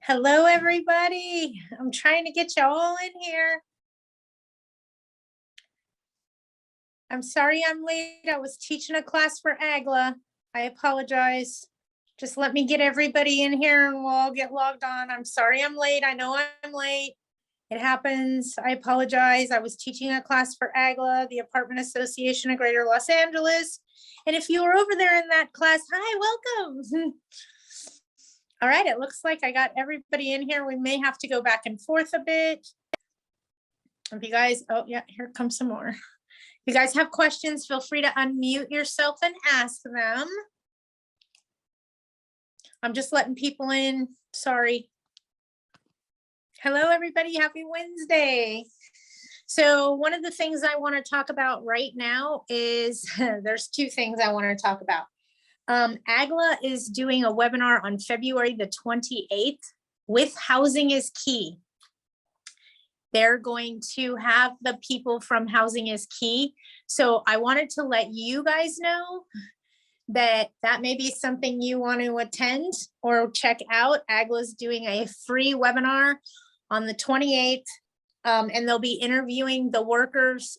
Hello, everybody. I'm trying to get you all in here. I'm sorry I'm late. I was teaching a class for AGLA. I apologize. Just let me get everybody in here and we'll all get logged on. I'm sorry I'm late. I know I'm late. It happens. I apologize. I was teaching a class for AGLA, the Apartment Association of Greater Los Angeles. And if you were over there in that class, hi, welcome. All right, it looks like I got everybody in here. We may have to go back and forth a bit. If you guys, oh yeah, here comes some more. If you guys have questions, feel free to unmute yourself and ask them. I'm just letting people in, sorry. Hello, everybody, happy Wednesday. So one of the things I wanna talk about right now is, there's two things I wanna talk about. AGLA is doing a webinar on February the 28th with Housing is Key. They're going to have the people from Housing is Key. So I wanted to let you guys know that that may be something you want to attend or check out. AGLA is doing a free webinar on the 28th, and they'll be interviewing the workers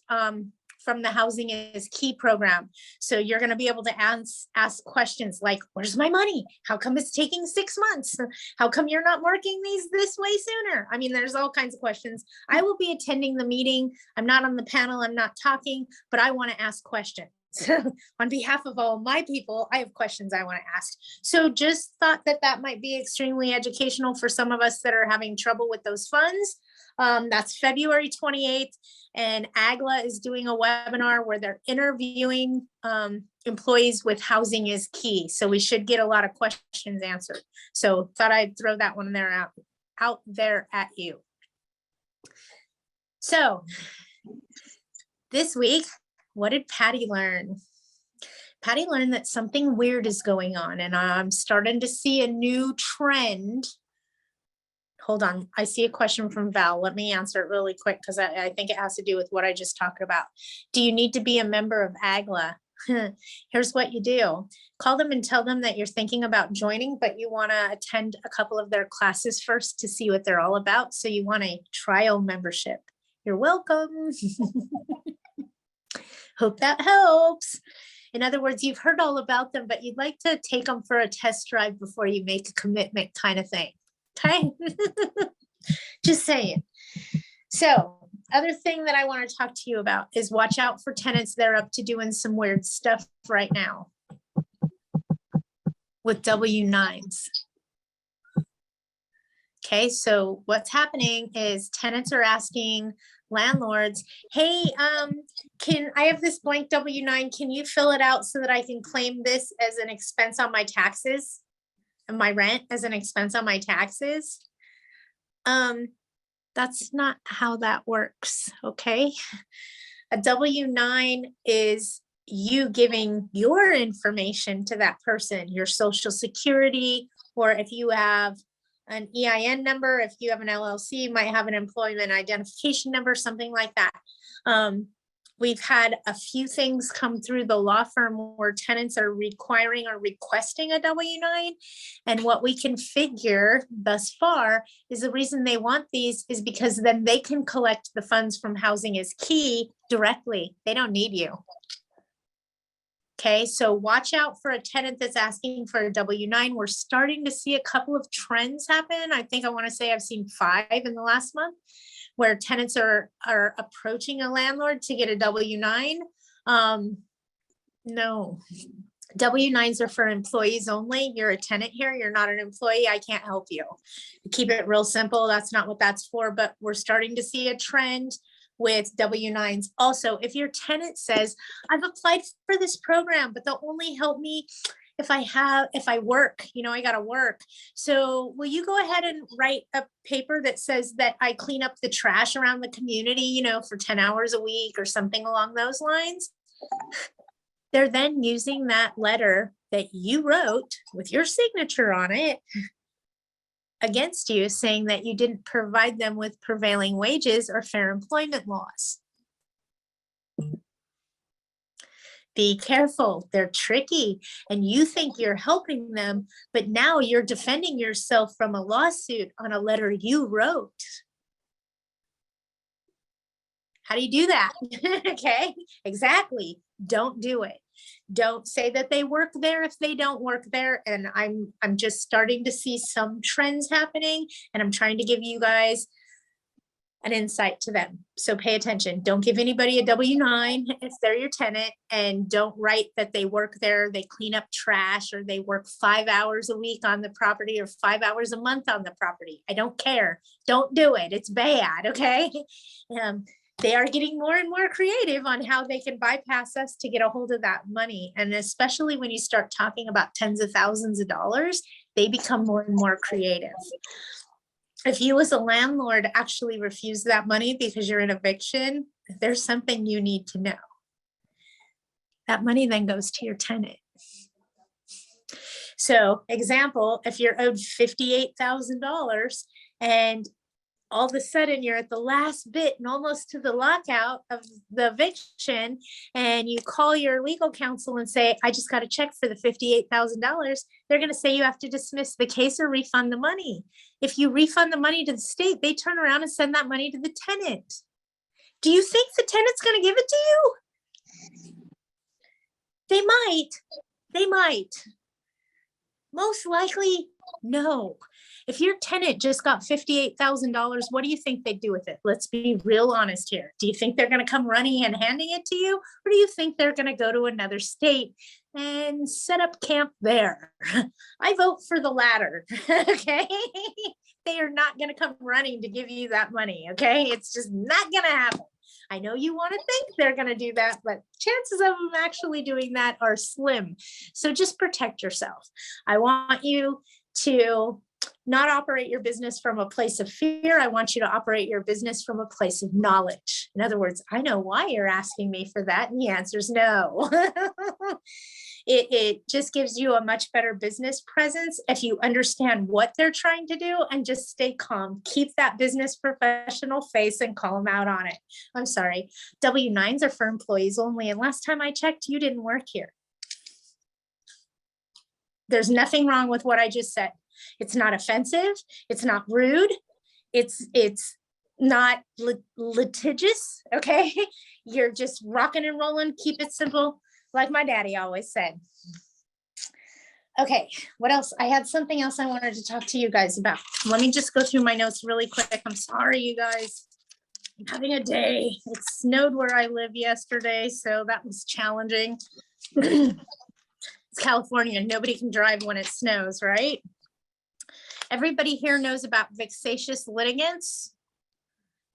from the Housing is Key program. So you're going to be able to ask questions like, where's my money? How come it's taking 6 months? How come you're not marking these this way sooner? I mean, there's all kinds of questions. I will be attending the meeting. I'm not on the panel. I'm not talking, but I want to ask questions. On behalf of all my people, I have questions I want to ask. So just thought that that might be extremely educational for some of us that are having trouble with those funds. That's February 28th, and AGLA is doing a webinar where they're interviewing employees with Housing is Key. So we should get a lot of questions answered. So thought I'd throw that one there out there at you. So this week, what did Patty learn? Patty learned that something weird is going on, and I'm starting to see a new trend. Hold on, I see a question from Val. Let me answer it really quick because I think it has to do with what I just talked about. Do you need to be a member of AGLA? Here's what you do. Call them and tell them that you're thinking about joining, but you want to attend a couple of their classes first to see what they're all about. So you want a trial membership. You're welcome. Hope that helps. In other words, you've heard all about them, but you'd like to take them for a test drive before you make a commitment kind of thing. Okay. Just saying. So other thing that I want to talk to you about is watch out for tenants. They're up to doing some weird stuff right now with W-9s. Okay, so what's happening is tenants are asking landlords, hey, can I have this blank W-9? Can you fill it out so that I can claim this as an expense on my taxes? And my rent as an expense on my taxes? That's not how that works, okay? A W-9 is you giving your information to that person, your social security, or if you have an EIN number, if you have an LLC, you might have an employment identification number, something like that. We've had a few things come through the law firm where tenants are requiring or requesting a W-9. And what we can figure thus far is the reason they want these is because then they can collect the funds from Housing is Key directly. They don't need you. Okay, so watch out for a tenant that's asking for a W-9. We're starting to see a couple of trends happen. I think I want to say I've seen 5 in the last month, where tenants are approaching a landlord to get a W-9. No, W-9s are for employees only. You're a tenant here, you're not an employee, I can't help you. Keep it real simple, that's not what that's for, but we're starting to see a trend with W-9s. Also, if your tenant says, I've applied for this program, but they'll only help me if I work, you know, I gotta work. So will you go ahead and write a paper that says that I clean up the trash around the community, you know, for 10 hours a week or something along those lines? They're then using that letter that you wrote with your signature on it against you, saying that you didn't provide them with prevailing wages or fair employment laws. Be careful, they're tricky, and you think you're helping them, but now you're defending yourself from a lawsuit on a letter you wrote. How do you do that? Okay, exactly. Don't do it. Don't say that they work there if they don't work there. And I'm just starting to see some trends happening, and I'm trying to give you guys an insight to them. So pay attention. Don't give anybody a W-9 if they're your tenant, and don't write that they work there, they clean up trash, or they work 5 hours a week on the property or 5 hours a month on the property. I don't care. Don't do it. It's bad. Okay. They are getting more and more creative on how they can bypass us to get a hold of that money. And especially when you start talking about tens of thousands of dollars, they become more and more creative. If you as a landlord actually refuse that money because you're in eviction, there's something you need to know. That money then goes to your tenant. So example, if you're owed $58,000 and all of a sudden you're at the last bit and almost to the lockout of the eviction, and you call your legal counsel and say, I just got a check for the $58,000, they're going to say you have to dismiss the case or refund the money. If you refund the money to the state, they turn around and send that money to the tenant. Do you think the tenant's going to give it to you? They might. Most likely, no. If your tenant just got $58,000, what do you think they'd do with it? Let's be real honest here. Do you think they're going to come running and handing it to you? Or do you think they're going to go to another state and set up camp there? I vote for the latter, okay? They are not going to come running to give you that money, okay? It's just not going to happen. I know you want to think they're going to do that, but chances of them actually doing that are slim. So just protect yourself. I want you to not operate your business from a place of fear. I want you to operate your business from a place of knowledge. In other words, I know why you're asking me for that, and the answer is no. It just gives you a much better business presence if you understand what they're trying to do, and just stay calm. Keep that business professional face and call them out on it. I'm sorry, W-9s are for employees only, and last time I checked, you didn't work here. There's nothing wrong with what I just said. It's not offensive. It's not rude. It's not litigious. Okay. You're just rocking and rolling. Keep it simple. Like my daddy always said. Okay. What else? I had something else I wanted to talk to you guys about. Let me just go through my notes really quick. I'm sorry, you guys. I'm having a day. It snowed where I live yesterday, so that was challenging. It's California. Nobody can drive when it snows, right? Everybody here knows about vexatious litigants.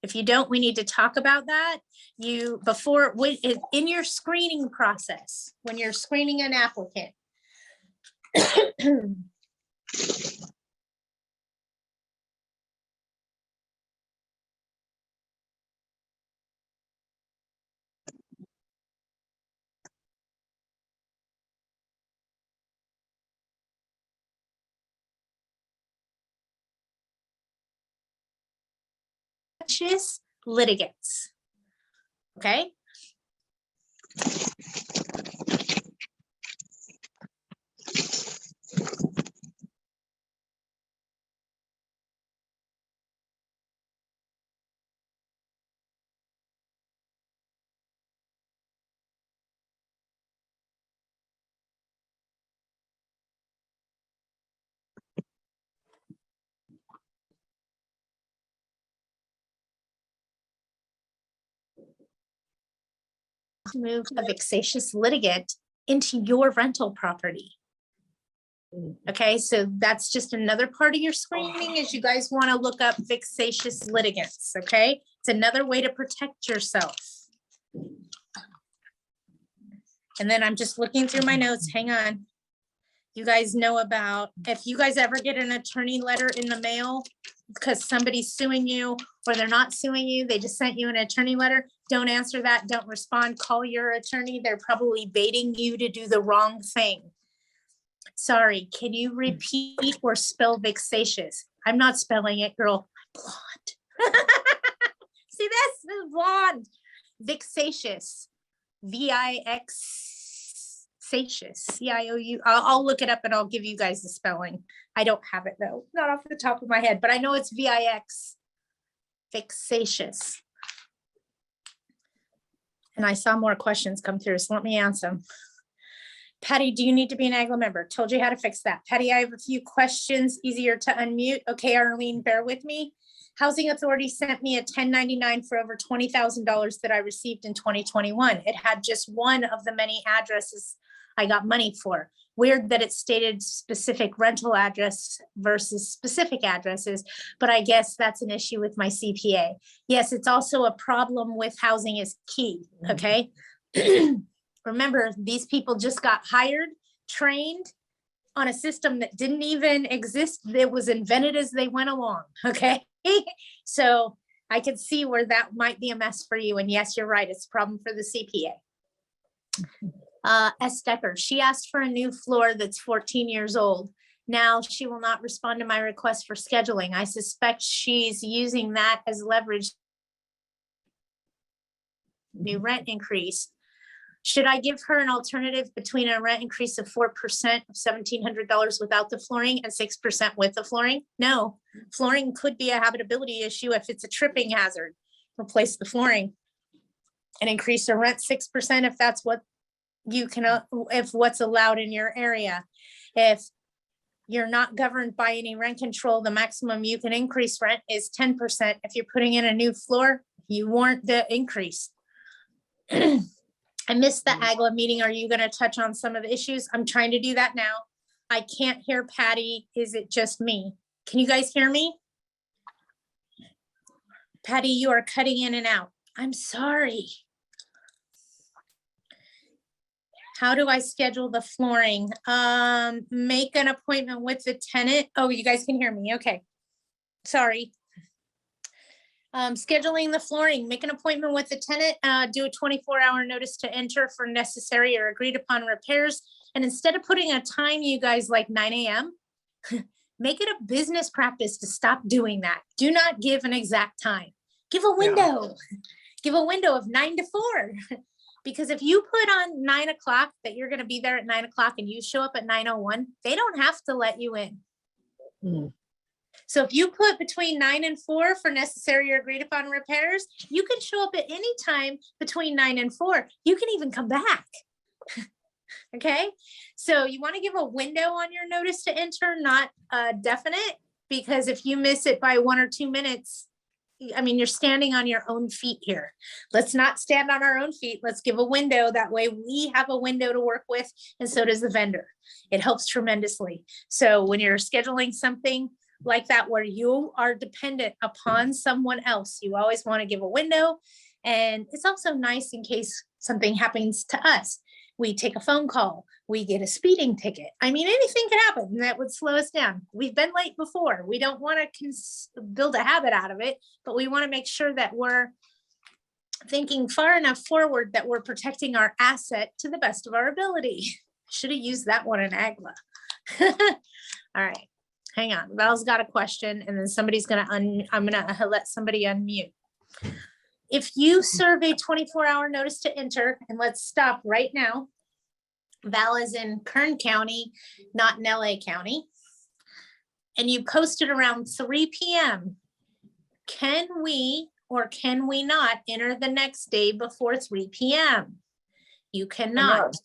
If you don't, we need to talk about that. In your screening process, when you're screening an applicant, vexatious litigants, okay? Move a vexatious litigant into your rental property. Okay, so that's just another part of your screening, is you guys want to look up vexatious litigants. Okay, it's another way to protect yourself. And then I'm just looking through my notes. Hang on. You guys know about, if you guys ever get an attorney letter in the mail because somebody's suing you or they're not suing you, they just sent you an attorney letter, don't answer that, don't respond, call your attorney. They're probably baiting you to do the wrong thing. Sorry, can you repeat or spell vexatious? I'm not spelling it, girl. I'm blonde. See, this is blonde. Vexatious. V-I-X C-I-O-U. I'll look it up and I'll give you guys the spelling. I don't have it though, not off the top of my head, but I know it's V-I-X, vexatious. And I saw more questions come through, so let me answer them. Patty, do you need to be an AGLA member? Told you how to fix that. Patty, I have a few questions, easier to unmute. Okay, Arlene, bear with me. Housing Authority sent me a 1099 for over $20,000 that I received in 2021. It had just one of the many addresses I got money for. Weird that it stated specific rental address versus specific addresses, but I guess that's an issue with my CPA. Yes, it's also a problem with housing is key, okay? Remember, these people just got hired, trained on a system that didn't even exist. It was invented as they went along, okay? So I could see where that might be a mess for you. And yes, you're right, it's a problem for the CPA. S. Decker, she asked for a new floor that's 14 years old. Now she will not respond to my request for scheduling. I suspect she's using that as leverage. New rent increase. Should I give her an alternative between a rent increase of 4% of $1,700 without the flooring and 6% with the flooring? No, flooring could be a habitability issue if it's a tripping hazard. Replace the flooring and increase the rent 6% if that's what you can, if what's allowed in your area. If you're not governed by any rent control, the maximum you can increase rent is 10%. If you're putting in a new floor, you warrant the increase. I missed the AGLA meeting. Are you going to touch on some of the issues? I'm trying to do that now. I can't hear Patty. Is it just me? Can you guys hear me? Patty, you are cutting in and out. I'm sorry. How do I schedule the flooring? Make an appointment with the tenant. Oh, you guys can hear me. Okay. Sorry. Scheduling the flooring, make an appointment with the tenant, do a 24-hour notice to enter for necessary or agreed upon repairs. And instead of putting a time, you guys, like 9 a.m., make it a business practice to stop doing that. Do not give an exact time. Give a window. Yeah. Give a window of 9 to 4. Because if you put on 9 o'clock that you're going to be there at 9 o'clock and you show up at 9:01, they don't have to let you in. Mm. So if you put between 9 and 4 for necessary or agreed upon repairs, you can show up at any time between 9 and 4. You can even come back. Okay. So you want to give a window on your notice to enter, not definite, because if you miss it by 1 or 2 minutes, I mean, you're standing on your own feet here. Let's not stand on our own feet. Let's give a window. That way we have a window to work with, and so does the vendor. It helps tremendously. So when you're scheduling something like that, where you are dependent upon someone else, you always want to give a window. And it's also nice in case something happens to us. We take a phone call, we get a speeding ticket. I mean, anything could happen that would slow us down. We've been late before. We don't want to build a habit out of it, but we want to make sure that we're thinking far enough forward that we're protecting our asset to the best of our ability. Should have used that one in AGLA. All right. Hang on, Val's got a question, and then somebody's gonna, I'm gonna let somebody unmute. If you serve a 24-hour notice to enter, and let's stop right now. Val is in Kern County, not in LA County. And you posted around 3 p.m. Can we, or can we not enter the next day before 3 p.m.? You cannot.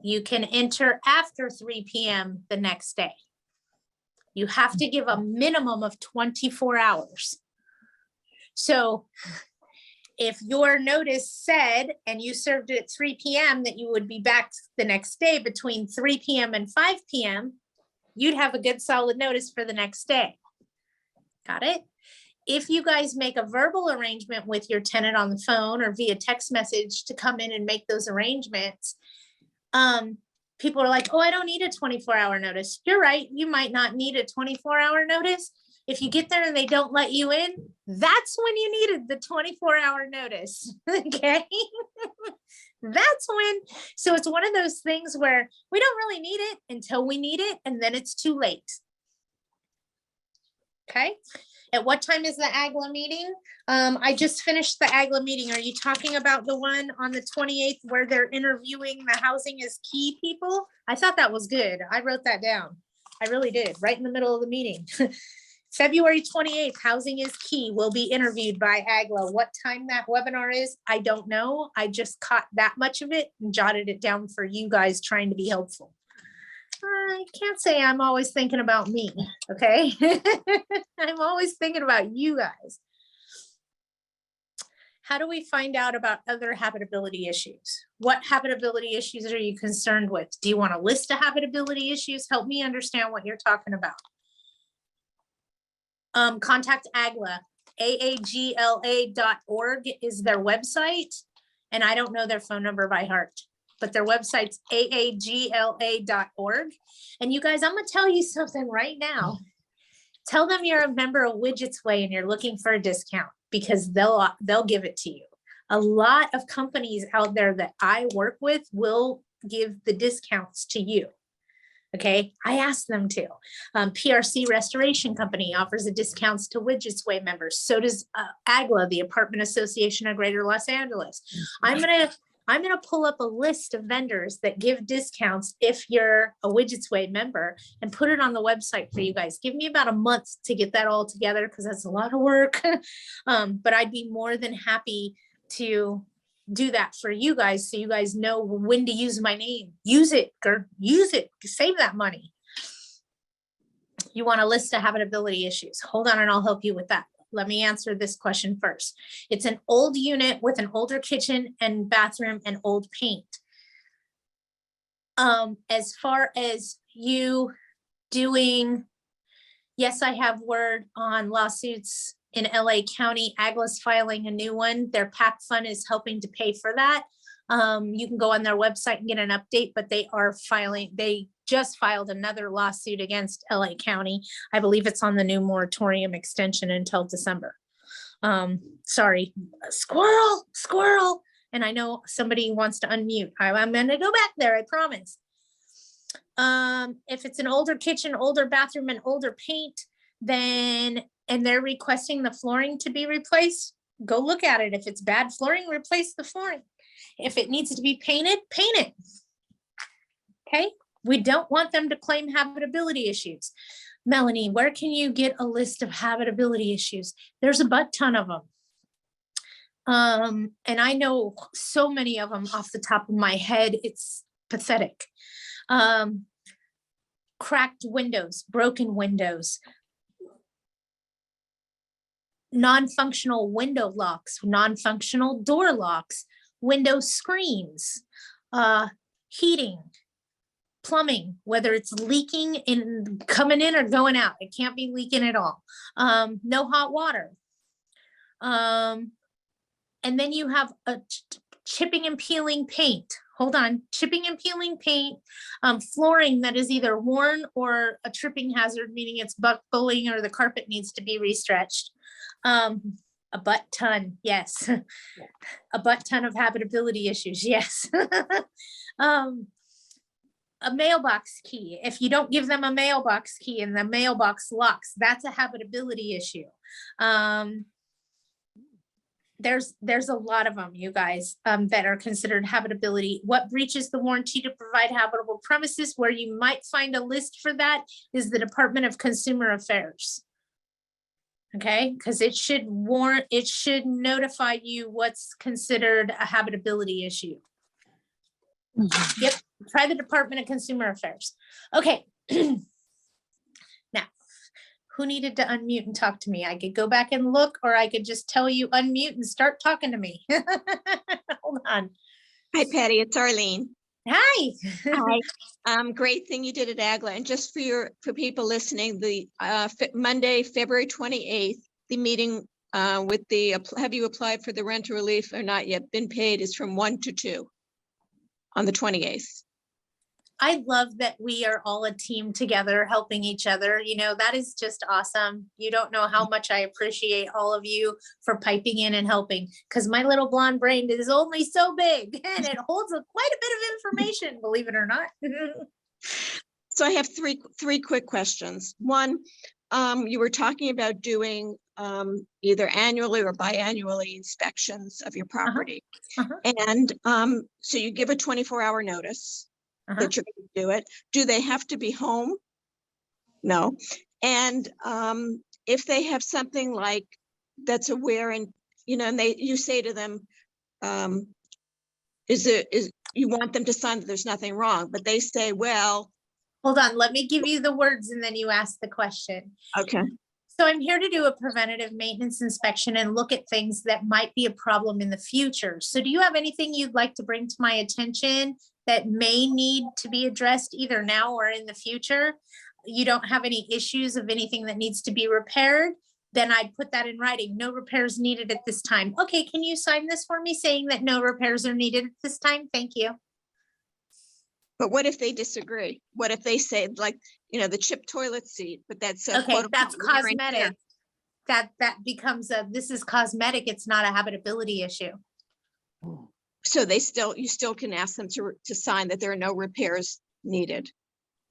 You can enter after 3 p.m. the next day. You have to give a minimum of 24 hours. So if your notice said, and you served it at 3 p.m., that you would be back the next day between 3 p.m. and 5 p.m., you'd have a good solid notice for the next day. Got it? If you guys make a verbal arrangement with your tenant on the phone or via text message to come in and make those arrangements, people are like, oh, I don't need a 24-hour notice. You're right. You might not need a 24-hour notice. If you get there and they don't let you in, that's when you needed the 24-hour notice. Okay. That's when. So it's one of those things where we don't really need it until we need it, and then it's too late. Okay. At what time is the AGLA meeting? I just finished the AGLA meeting. Are you talking about the one on the 28th where they're interviewing the housing is key people? I thought that was good. I wrote that down. I really did, right in the middle of the meeting. February 28th, housing is key, will be interviewed by AGLA. What time that webinar is, I don't know. I just caught that much of it and jotted it down for you guys trying to be helpful. I can't say I'm always thinking about me, okay? I'm always thinking about you guys. How do we find out about other habitability issues? What habitability issues are you concerned with? Do you want a list of habitability issues? Help me understand what you're talking about. Contact AGLA, aagla.org is their website. And I don't know their phone number by heart, but their website's aagla.org. And you guys, I'm gonna tell you something right now. Tell them you're a member of Widget's Way and you're looking for a discount, because they'll give it to you. A lot of companies out there that I work with will give the discounts to you. Okay, I asked them to. PRC Restoration Company offers a discounts to Widget's Way members. So does AGLA, the Apartment Association of Greater Los Angeles. I'm gonna pull up a list of vendors that give discounts if you're a Widget's Way member and put it on the website for you guys. Give me about a month to get that all together because that's a lot of work. But I'd be more than happy to do that for you guys so you guys know when to use my name. Use it, use it, save that money. You want a list of habitability issues. Hold on and I'll help you with that. Let me answer this question first. It's an old unit with an older kitchen and bathroom and old paint. As far as you doing, yes, I have word on lawsuits in LA County. AGLA's filing a new one. Their PAC fund is helping to pay for that. You can go on their website and get an update, but they are filing, they just filed another lawsuit against LA County. I believe it's on the new moratorium extension until December. Sorry, squirrel. And I know somebody wants to unmute. I'm gonna go back there, I promise. If it's an older kitchen, older bathroom, and older paint, then, and they're requesting the flooring to be replaced, go look at it. If it's bad flooring, replace the flooring. If it needs to be painted, paint it. Okay, we don't want them to claim habitability issues. Melanie, where can you get a list of habitability issues? There's a butt ton of them. And I know so many of them off the top of my head, it's pathetic. Cracked windows, broken windows, non-functional window locks, non-functional door locks, window screens, heating, plumbing, whether it's leaking in coming in or going out, it can't be leaking at all. No hot water. And then you have a chipping and peeling paint. Hold on, chipping and peeling paint, flooring that is either worn or a tripping hazard, meaning it's buckling or the carpet needs to be restretched. A butt ton, yes. A butt ton of habitability issues, yes. A mailbox key. If you don't give them a mailbox key and the mailbox locks, that's a habitability issue. There's a lot of them, you guys, that are considered habitability. What breaches the warranty to provide habitable premises? Where you might find a list for that is the Department of Consumer Affairs. Okay, because it should notify you what's considered a habitability issue. Yep, try the Department of Consumer Affairs. Okay. Now, who needed to unmute and talk to me? I could go back and look, or I could just tell you unmute and start talking to me. Hold on. Hi, Patty, it's Arlene. Hi. Hi. Great thing you did at AGLA. And just for people listening, the Monday, February 28th, the meeting with the, have you applied for the renter relief or not yet been paid, is from 1 to 2 on the 28th. I love that we are all a team together helping each other. You know, that is just awesome. You don't know how much I appreciate all of you for piping in and helping, because my little blonde brain is only so big and it holds quite a bit of information, believe it or not. So I have three quick questions. One, you were talking about doing either annually or biannually inspections of your property. And so you give a 24-hour notice that you're going to do it. Do they have to be home? No. And if they have something like that's a wear and, and you say to them, you want them to sign that there's nothing wrong, but they say, well, hold on, let me give you the words and then you ask the question. Okay. So I'm here to do a preventative maintenance inspection and look at things that might be a problem in the future. So do you have anything you'd like to bring to my attention that may need to be addressed either now or in the future? You don't have any issues of anything that needs to be repaired? Then I'd put that in writing. No repairs needed at this time. Okay, can you sign this for me saying that no repairs are needed at this time? Thank you. But what if they disagree? What if they say, like, the chipped toilet seat, but that's okay, that's cosmetic. That becomes this is cosmetic. It's not a habitability issue. So you still can ask them to sign that there are no repairs needed.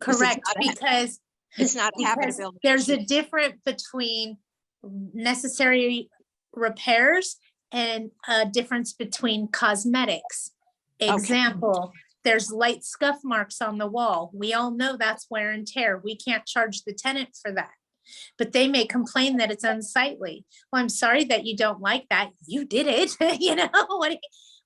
Correct, because it's not a habitability there's issue. a difference between necessary repairs and a difference between cosmetics. Example, there's light scuff marks on the wall. We all know that's wear and tear. We can't charge the tenant for that, but they may complain that it's unsightly. Well, I'm sorry that you don't like that. You did it,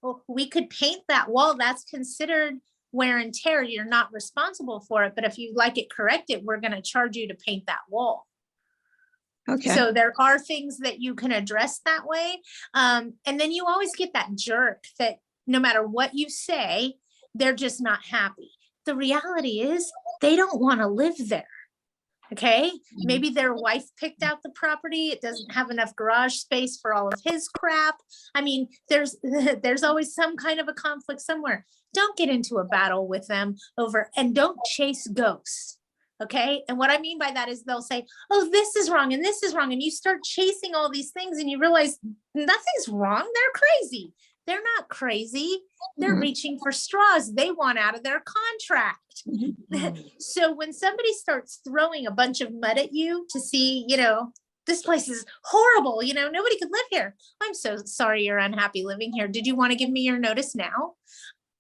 well, we could paint that wall. That's considered wear and tear. You're not responsible for it, but if you like it corrected, we're going to charge you to paint that wall. Okay. So there are things that you can address that way. And then you always get that jerk that no matter what you say, they're just not happy. The reality is they don't want to live there. Okay. Maybe their wife picked out the property. It doesn't have enough garage space for all of his crap. I mean, there's always some kind of a conflict somewhere. Don't get into a battle with them over, and don't chase ghosts. Okay. And what I mean by that is they'll say, oh, this is wrong and this is wrong. And you start chasing all these things and you realize nothing's wrong. They're crazy. They're not crazy. They're reaching for straws. They want out of their contract. So when somebody starts throwing a bunch of mud at you to see, this place is horrible. Nobody could live here. I'm so sorry you're unhappy living here. Did you want to give me your notice now?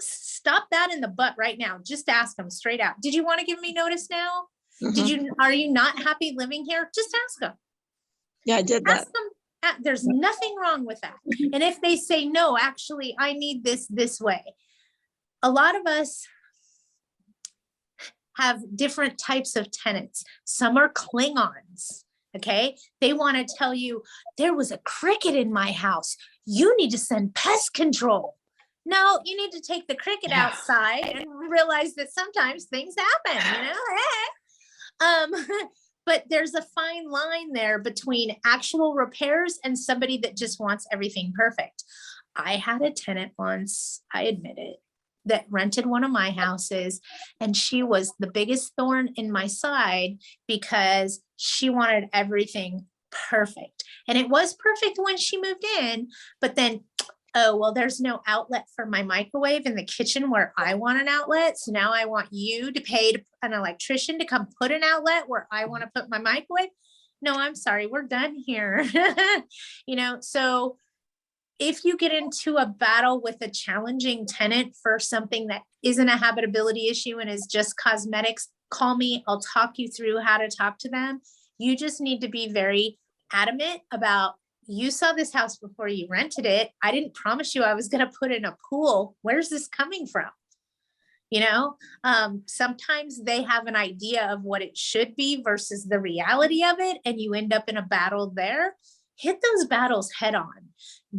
Stop that in the butt right now. Just ask them straight out. Did you want to give me notice now? Are you not happy living here? Just ask them. Yeah, I did that. Ask them. There's nothing wrong with that. And if they say, no, actually, I need this way. A lot of us have different types of tenants. Some are Klingons. Okay. They want to tell you there was a cricket in my house. You need to send pest control. No, you need to take the cricket outside and realize that sometimes things happen, But there's a fine line there between actual repairs and somebody that just wants everything perfect. I had a tenant once, I admit it, that rented one of my houses, and she was the biggest thorn in my side because she wanted everything perfect. And it was perfect when she moved in, but then, oh, well, there's no outlet for my microwave in the kitchen where I want an outlet. So now I want you to pay an electrician to come put an outlet where I want to put my microwave. No, I'm sorry, we're done here. So if you get into a battle with a challenging tenant for something that isn't a habitability issue and is just cosmetics, call me. I'll talk you through how to talk to them. You just need to be very adamant about, you saw this house before you rented it. I didn't promise you I was going to put in a pool. Where's this coming from? Sometimes they have an idea of what it should be versus the reality of it. And you end up in a battle there. Hit those battles head on.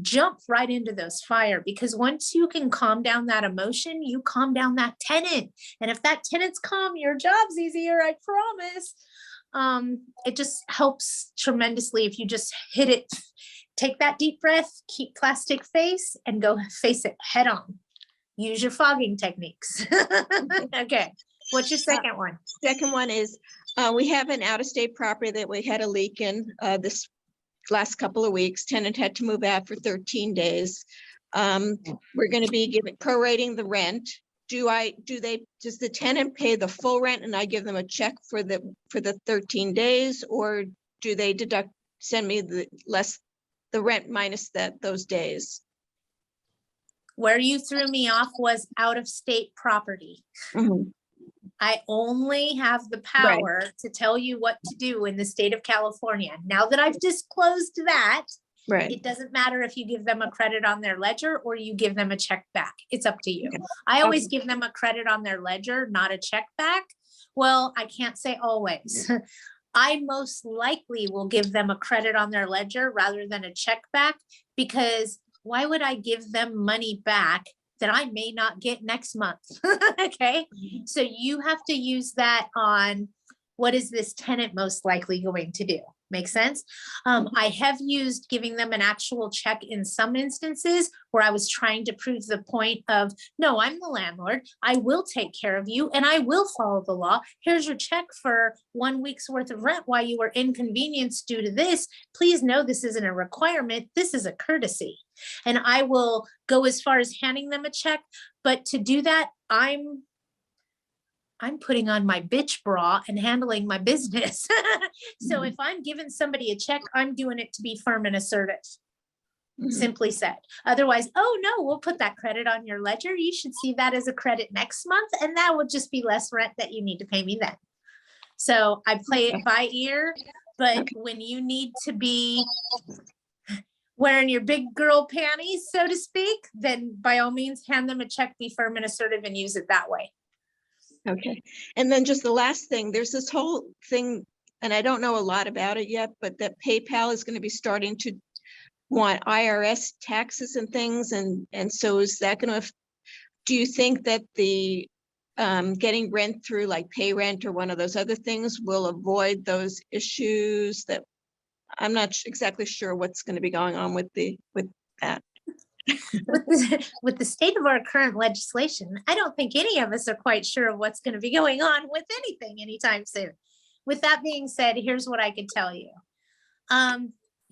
Jump right into those fire, because once you can calm down that emotion, you calm down that tenant. And if that tenant's calm, your job's easier, I promise. It just helps tremendously if you just hit it, take that deep breath, keep plastic face, and go face it head on. Use your fogging techniques. Okay. What's your second one? Second one is we have an out-of-state property that we had a leak in this last couple of weeks. Tenant had to move out for 13 days. We're going to be prorating the rent does the tenant pay the full rent and I give them a check for the 13 days, or do they send me the rent minus those days? Where you threw me off was out of state property. Mhm. I only have the Right. power to tell you what to do in the state of California. Now that I've disclosed that, Right. it doesn't matter if you give them a credit on their ledger or you give them a check back. It's up to you. I always give them a credit on their ledger, not a check back. Well, I can't say always. I most likely will give them a credit on their ledger rather than a check back, because why would I give them money back that I may not get next month? Okay, so you have to use that on what is this tenant most likely going to do? Make sense? I have used giving them an actual check in some instances where I was trying to prove the point of, no, I'm the landlord. I will take care of you and I will follow the law. Here's your check for 1 week's worth of rent while you were inconvenienced due to this. Please know this isn't a requirement. This is a courtesy. And I will go as far as handing them a check. But to do that, I'm putting on my bitch bra and handling my business. So if I'm giving somebody a check, I'm doing it to be firm and assertive. Simply said. Otherwise, oh no, we'll put that credit on your ledger. You should see that as a credit next month, and that would just be less rent that you need to pay me then. So I play it by ear, but when you need to be wearing your big girl panties, so to speak, then by all means, hand them a check, be firm and assertive, and use it that way. Okay. And then just the last thing, there's this whole thing, and I don't know a lot about it yet, but that PayPal is going to be starting to want IRS taxes and things. And so is that going to, do you think that the getting rent through like pay rent or one of those other things will avoid those issues? That I'm not exactly sure what's going to be going on with that. With the state of our current legislation, I don't think any of us are quite sure of what's going to be going on with anything anytime soon. With that being said, here's what I could tell you.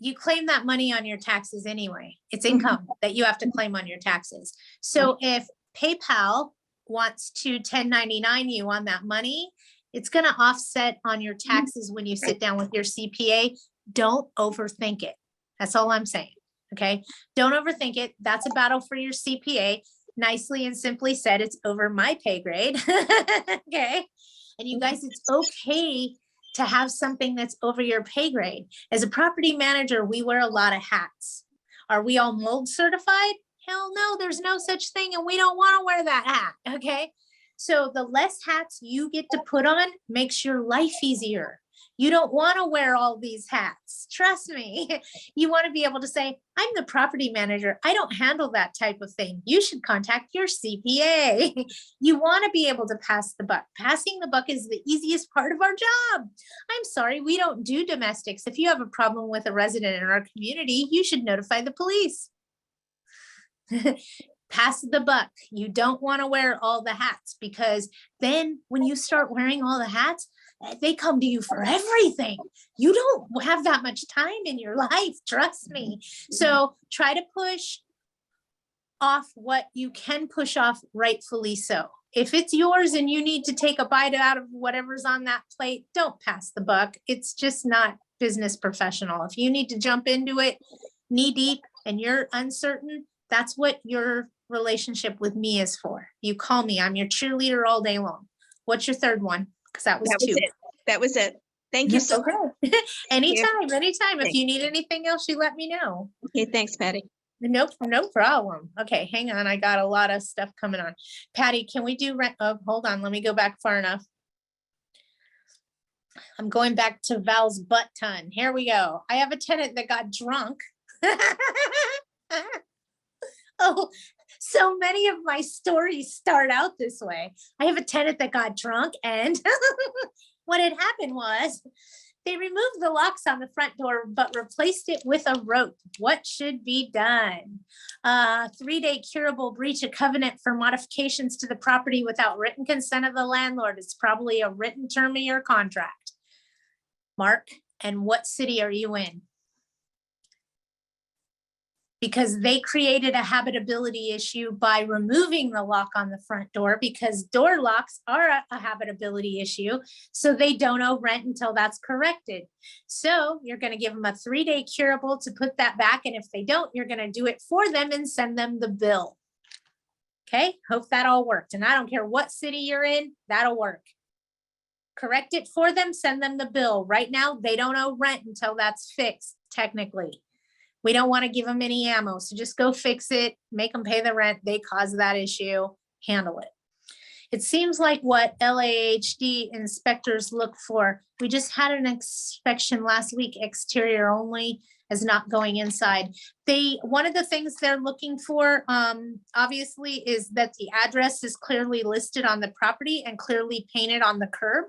You claim that money on your taxes anyway. It's income that you have to claim on your taxes. So if PayPal wants to 1099 you on that money, it's going to offset on your taxes when you sit down with your CPA. Don't overthink it. That's all I'm saying. Okay. Don't overthink it. That's a battle for your CPA. Nicely and simply said, it's over my pay grade. Okay. And you guys, it's okay to have something that's over your pay grade. As a property manager, we wear a lot of hats. Are we all mold certified? Hell no, there's no such thing. And we don't want to wear that hat. Okay. So the less hats you get to put on makes your life easier. You don't want to wear all these hats. Trust me. You want to be able to say, I'm the property manager. I don't handle that type of thing. You should contact your CPA. You want to be able to pass the buck. Passing the buck is the easiest part of our job. I'm sorry, we don't do domestics. If you have a problem with a resident in our community, you should notify the police. Pass the buck. You don't want to wear all the hats, because then when you start wearing all the hats, they come to you for everything. You don't have that much time in your life, trust me. So try to push off what you can push off, rightfully so. If it's yours and you need to take a bite out of whatever's on that plate, don't pass the buck. It's just not business professional. If you need to jump into it knee deep and you're uncertain, that's what your relationship with me is for. You call me, I'm your cheerleader all day long. What's your third one? Because that was two. That was it. Thank you so much. Anytime. If you need anything else, you let me know. Okay, thanks, Patty. No problem. Okay, hang on. I got a lot of stuff coming on. Patty, can we do rent? Oh, hold on. Let me go back far enough. I'm going back to Val's butt ton. Here we go. I have a tenant that got drunk. Oh, so many of my stories start out this way. I have a tenant that got drunk, and what had happened was they removed the locks on the front door, but replaced it with a rope. What should be done? 3-day curable breach of covenant for modifications to the property without written consent of the landlord. It's probably a written term of your contract. Mark, and what city are you in? because they created a habitability issue by removing the lock on the front door, because door locks are a habitability issue. So they don't owe rent until that's corrected. So you're going to give them a 3-day curable to put that back. And if they don't, you're going to do it for them and send them the bill. Okay, hope that all worked. And I don't care what city you're in, that'll work. Correct it for them, send them the bill. Right now, they don't owe rent until that's fixed, technically. We don't want to give them any ammo, so just go fix it, make them pay the rent. They caused that issue, handle it. It seems like what LAHD inspectors look for. We just had an inspection last week, exterior only, as not going inside. One of the things they're looking for, obviously, is that the address is clearly listed on the property and clearly painted on the curb.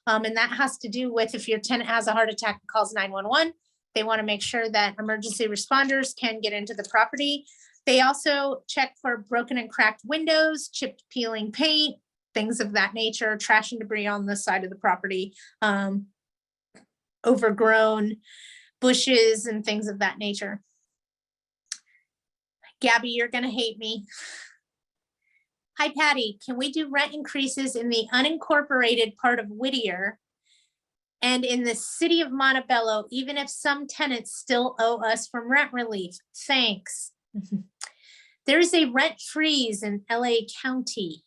And that has to do with if your tenant has a heart attack and calls 911. They want to make sure that emergency responders can get into the property. They also check for broken and cracked windows, chipped peeling paint, things of that nature, trash and debris on the side of the property, overgrown bushes and things of that nature. Gabby, you're going to hate me. Hi, Patty. Can we do rent increases in the unincorporated part of Whittier and in the city of Montebello, even if some tenants still owe us from rent relief? Thanks. There is a rent freeze in LA County,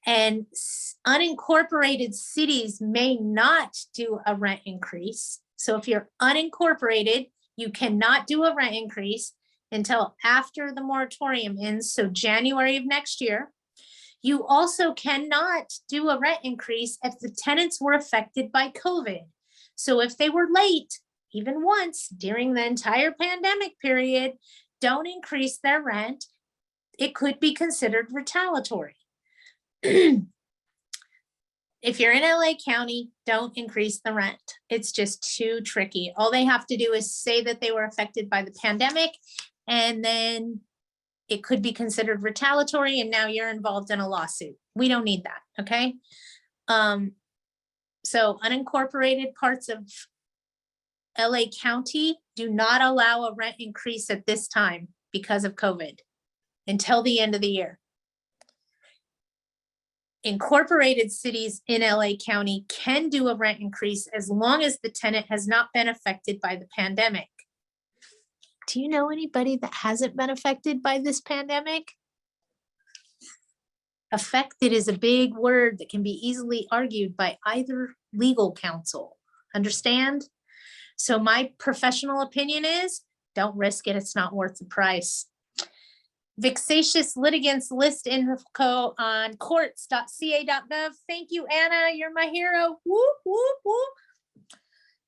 and unincorporated cities may not do a rent increase. So if you're unincorporated, you cannot do a rent increase until after the moratorium ends, so January of next year. You also cannot do a rent increase if the tenants were affected by COVID. So if they were late, even once during the entire pandemic period, don't increase their rent. It could be considered retaliatory. If you're in LA County, don't increase the rent. It's just too tricky. All they have to do is say that they were affected by the pandemic, and then it could be considered retaliatory, and now you're involved in a lawsuit. We don't need that, okay? So unincorporated parts of LA County do not allow a rent increase at this time because of COVID until the end of the year. Incorporated cities in LA County can do a rent increase as long as the tenant has not been affected by the pandemic. Do you know anybody that hasn't been affected by this pandemic? Affected is a big word that can be easily argued by either legal counsel. Understand? So my professional opinion is don't risk it. It's not worth the price. Vexatious litigants list info on courts.ca.gov. Thank you, Anna. You're my hero. Whoop, whoop, whoop.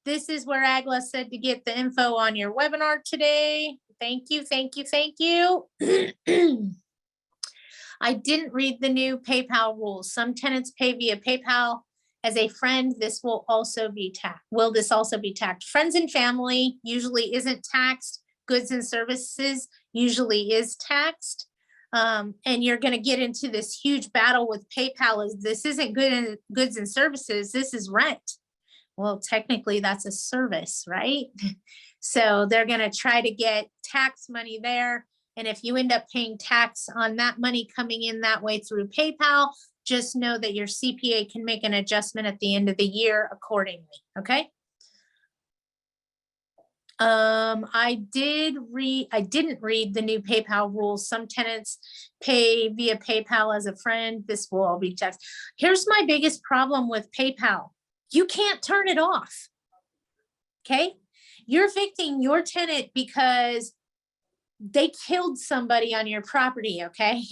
This is where Agla said to get the info on your webinar today. Thank you, thank you, thank you. I didn't read the new PayPal rules. Some tenants pay via PayPal. As a friend, this will also be taxed. Will this also be taxed? Friends and family usually isn't taxed. Goods and services usually is taxed. And you're going to get into this huge battle with PayPal. Is this isn't goods and services, this is rent. Well, technically that's a service, right? So they're going to try to get tax money there. And if you end up paying tax on that money coming in that way through PayPal, just know that your CPA can make an adjustment at the end of the year accordingly, okay? I didn't read the new PayPal rules. Some tenants pay via PayPal as a friend. This will all be taxed. Here's my biggest problem with PayPal. You can't turn it off, okay? You're evicting your tenant because they killed somebody on your property, okay?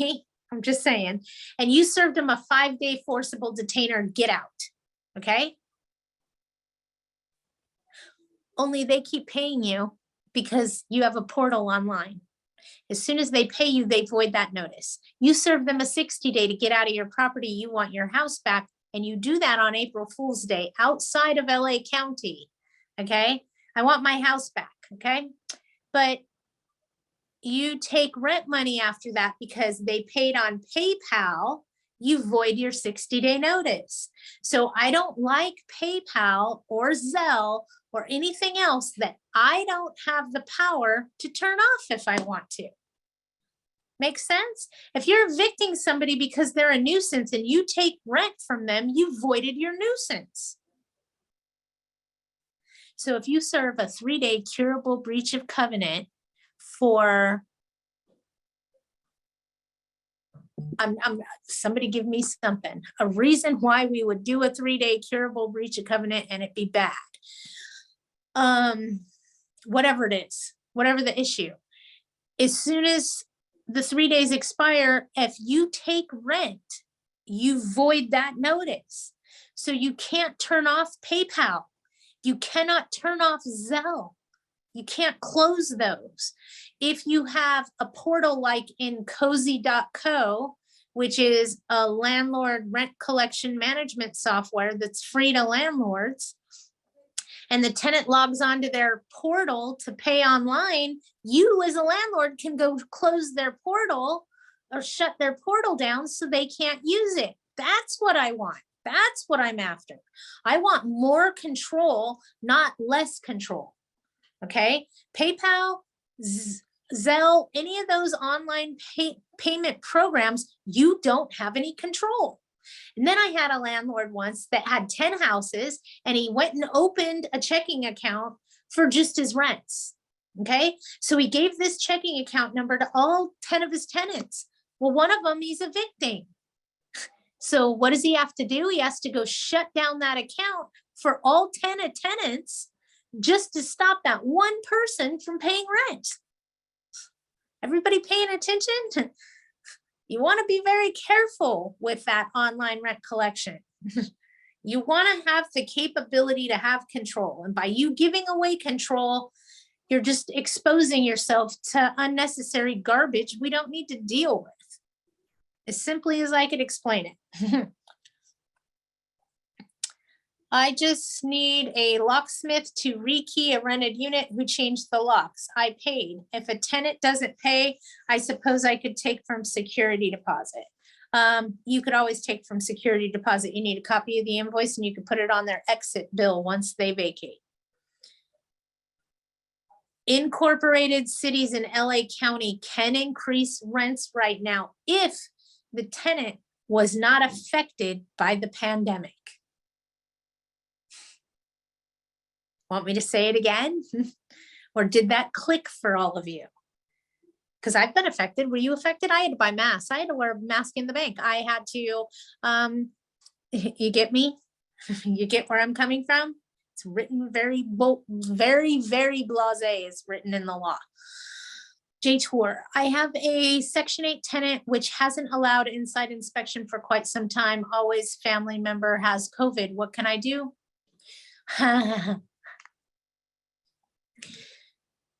I'm just saying. And you served them a 5-day forcible detainer, get out, okay? Only they keep paying you because you have a portal online. As soon as they pay you, they void that notice. You serve them a 60-day to get out of your property. You want your house back. And you do that on April Fool's Day outside of LA County, okay? I want my house back, okay? But you take rent money after that because they paid on PayPal. you void your 60-day notice. So I don't like PayPal or Zelle or anything else that I don't have the power to turn off if I want to. Makes sense? If you're evicting somebody because they're a nuisance and you take rent from them, you voided your nuisance. So if you serve a 3-day curable breach of covenant for, somebody give me something, a reason why we would do a 3-day curable breach of covenant and it be bad. Whatever it is, whatever the issue, as soon as the 3 days expire, if you take rent, you void that notice. So you can't turn off PayPal. You cannot turn off Zelle. You can't close those. If you have a portal like in cozy.co, which is a landlord rent collection management software that's free to landlords, and the tenant logs onto their portal to pay online, you as a landlord can go close their portal or shut their portal down so they can't use it. That's what I want. That's what I'm after. I want more control, not less control. Okay. PayPal, Zelle, any of those online payment programs, you don't have any control. And then I had a landlord once that had 10 houses and he went and opened a checking account for just his rents. Okay. So he gave this checking account number to all 10 of his tenants. Well, one of them he's evicting. So what does he have to do? He has to go shut down that account for all 10 tenants just to stop that one person from paying rent. Everybody paying attention? You want to be very careful with that online rent collection. You want to have the capability to have control. And by you giving away control, you're just exposing yourself to unnecessary garbage we don't need to deal with. As simply as I could explain it. I just need a locksmith to rekey a rented unit who changed the locks. I paid. If a tenant doesn't pay, I suppose I could take from security deposit. You could always take from security deposit. You need a copy of the invoice and you can put it on their exit bill once they vacate. Incorporated cities in LA County can increase rents right now if the tenant was not affected by the pandemic. Want me to say it again? Or did that click for all of you? Because I've been affected. Were you affected? I had to buy masks. I had to wear a mask in the bank. I had to, you get me? You get where I'm coming from? It's written very blasé. It's written in the law. J-Tour, I have a Section 8 tenant which hasn't allowed inside inspection for quite some time. Always family member has COVID. What can I do?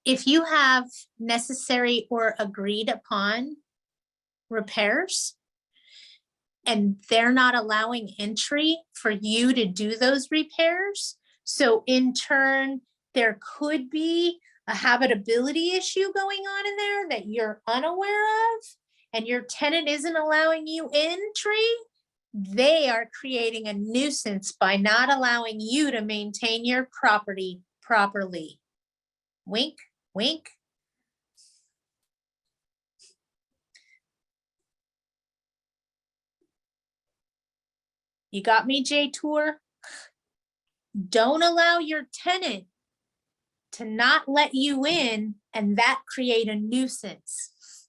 If you have necessary or agreed upon repairs and they're not allowing entry for you to do those repairs, so in turn, there could be a habitability issue going on in there that you're unaware of, and your tenant isn't allowing you entry, they are creating a nuisance by not allowing you to maintain your property properly. Wink, wink. You got me, J-Tour? Don't allow your tenant to not let you in and that create a nuisance.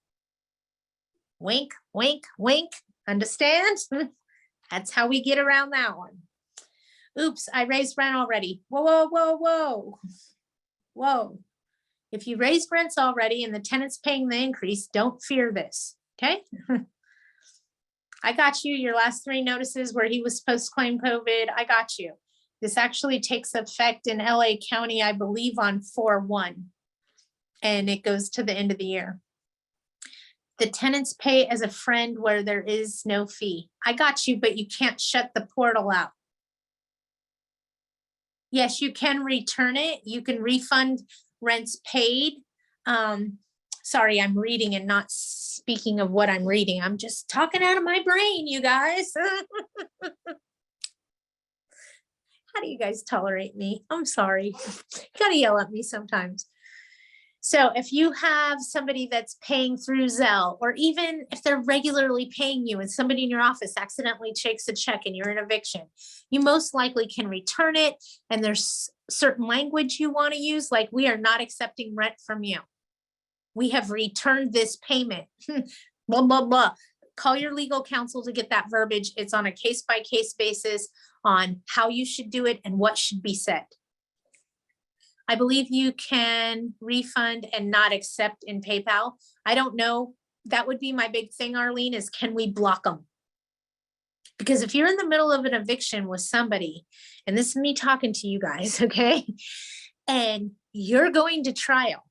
Wink, wink, wink. Understand? That's how we get around that one. Oops, I raised rent already. Whoa, whoa, whoa, whoa. Whoa. If you raised rents already and the tenant's paying the increase, don't fear this, okay? I got you. Your last 3 notices where he was supposed to claim COVID, I got you. This actually takes effect in LA County, I believe, on 4/1, and it goes to the end of the year. The tenants pay as a friend where there is no fee. I got you, but you can't shut the portal out. Yes, you can return it. You can refund rents paid. Sorry, I'm reading and not speaking of what I'm reading. I'm just talking out of my brain, you guys. How do you guys tolerate me? I'm sorry. You gotta yell at me sometimes. So if you have somebody that's paying through Zelle, or even if they're regularly paying you and somebody in your office accidentally takes a check and you're in eviction, you most likely can return it. And there's certain language you want to use, like, we are not accepting rent from you. We have returned this payment, blah, blah, blah. Call your legal counsel to get that verbiage. It's on a case-by-case basis on how you should do it and what should be said. I believe you can refund and not accept in PayPal. I don't know. That would be my big thing, Arlene, is can we block them? Because if you're in the middle of an eviction with somebody, and this is me talking to you guys, okay, and you're going to trial,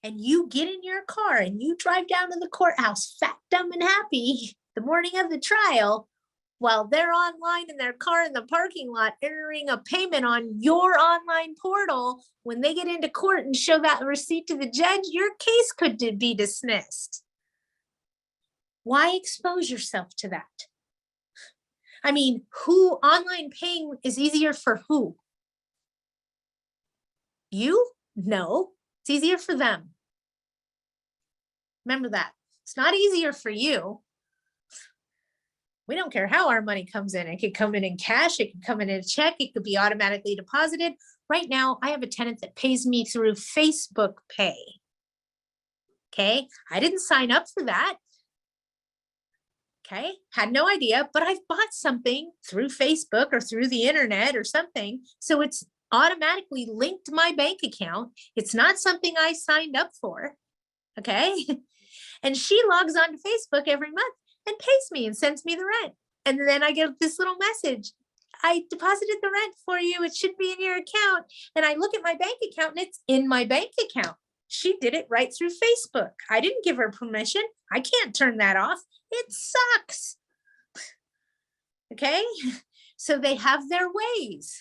and you get in your car and you drive down to the courthouse fat, dumb, and happy the morning of the trial, while they're online in their car in the parking lot entering a payment on your online portal, when they get into court and show that receipt to the judge, your case could be dismissed. Why expose yourself to that? I mean, who online paying is easier for who? You? No, it's easier for them. Remember that. It's not easier for you. We don't care how our money comes in. It could come in cash. It could come in a check. It could be automatically deposited. Right now, I have a tenant that pays me through Facebook Pay. Okay. I didn't sign up for that. Okay. Had no idea, but I've bought something through Facebook or through the internet or something. So it's automatically linked to my bank account. It's not something I signed up for. Okay. And she logs on to Facebook every month and pays me and sends me the rent. And then I get this little message. I deposited the rent for you. It should be in your account. And I look at my bank account and it's in my bank account. She did it right through Facebook. I didn't give her permission. I can't turn that off. It sucks. Okay. So they have their ways.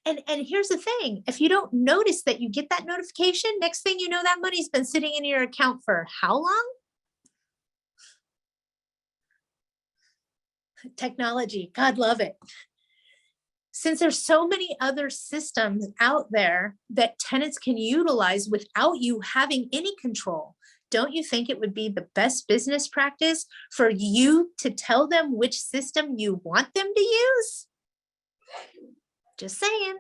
And here's the thing. If you don't notice that you get that notification, next thing you know, that money's been sitting in your account for how long? Technology, God love it. Since there's so many other systems out there that tenants can utilize without you having any control, don't you think it would be the best business practice for you to tell them which system you want them to use? Just saying.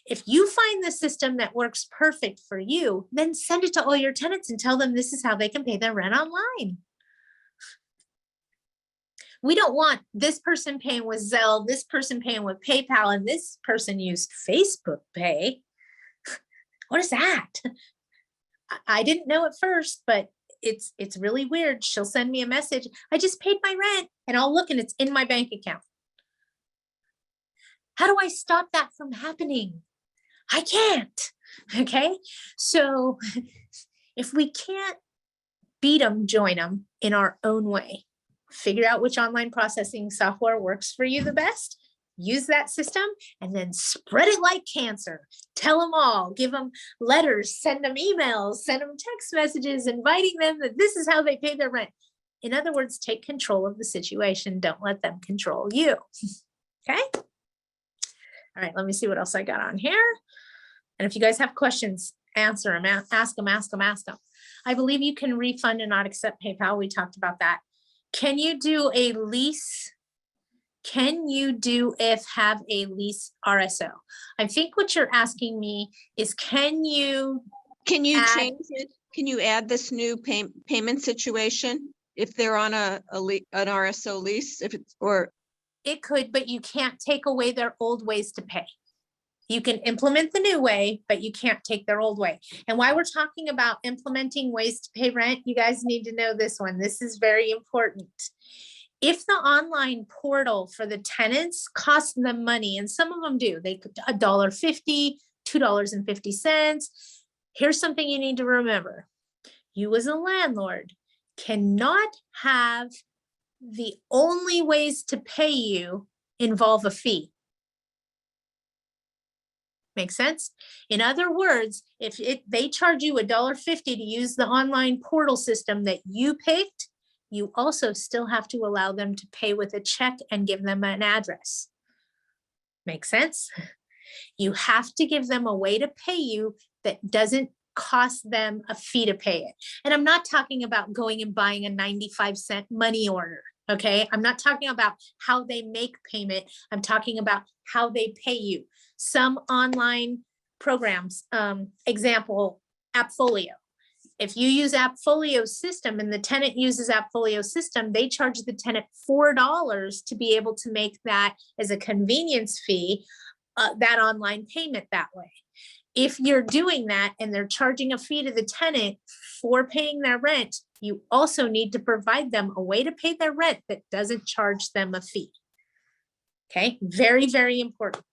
If you find the system that works perfect for you, then send it to all your tenants and tell them this is how they can pay their rent online. We don't want this person paying with Zelle, this person paying with PayPal, and this person used Facebook Pay. What is that? I didn't know at first, but it's really weird. She'll send me a message. I just paid my rent, and I'll look and it's in my bank account. How do I stop that from happening? I can't. Okay. So if we can't beat them, join them in our own way. Figure out which online processing software works for you the best, use that system, and then spread it like cancer. Tell them all, give them letters, send them emails, send them text messages, inviting them that this is how they pay their rent. In other words, take control of the situation. Don't let them control you. Okay. All right, let me see what else I got on here. And if you guys have questions, answer them, ask them, ask them, ask them. I believe you can refund and not accept PayPal. We talked about that. Can you do a lease? Can you do have a lease RSO? I think what you're asking me is, can you change it? Can you add this new payment situation if they're on an RSO lease? If it's it could, but you can't take away their old ways to pay. You can implement the new way, but you can't take their old way. And while we're talking about implementing ways to pay rent, you guys need to know this one. This is very important. If the online portal for the tenants costs them money, and some of them do, they could $1.50, $2.50. Here's something you need to remember. You as a landlord cannot have the only ways to pay you involve a fee. Make sense? In other words, if they charge you $1.50 to use the online portal system that you picked, you also still have to allow them to pay with a check and give them an address. Make sense? You have to give them a way to pay you that doesn't cost them a fee to pay it. And I'm not talking about going and buying a 95-cent money order. Okay. I'm not talking about how they make payment. I'm talking about how they pay you. Some online programs, example, Appfolio. If you use Appfolio's system and the tenant uses Appfolio's system, they charge the tenant $4 to be able to make that as a convenience fee, that online payment that way. If you're doing that and they're charging a fee to the tenant for paying their rent, you also need to provide them a way to pay their rent that doesn't charge them a fee. Okay, very, very important.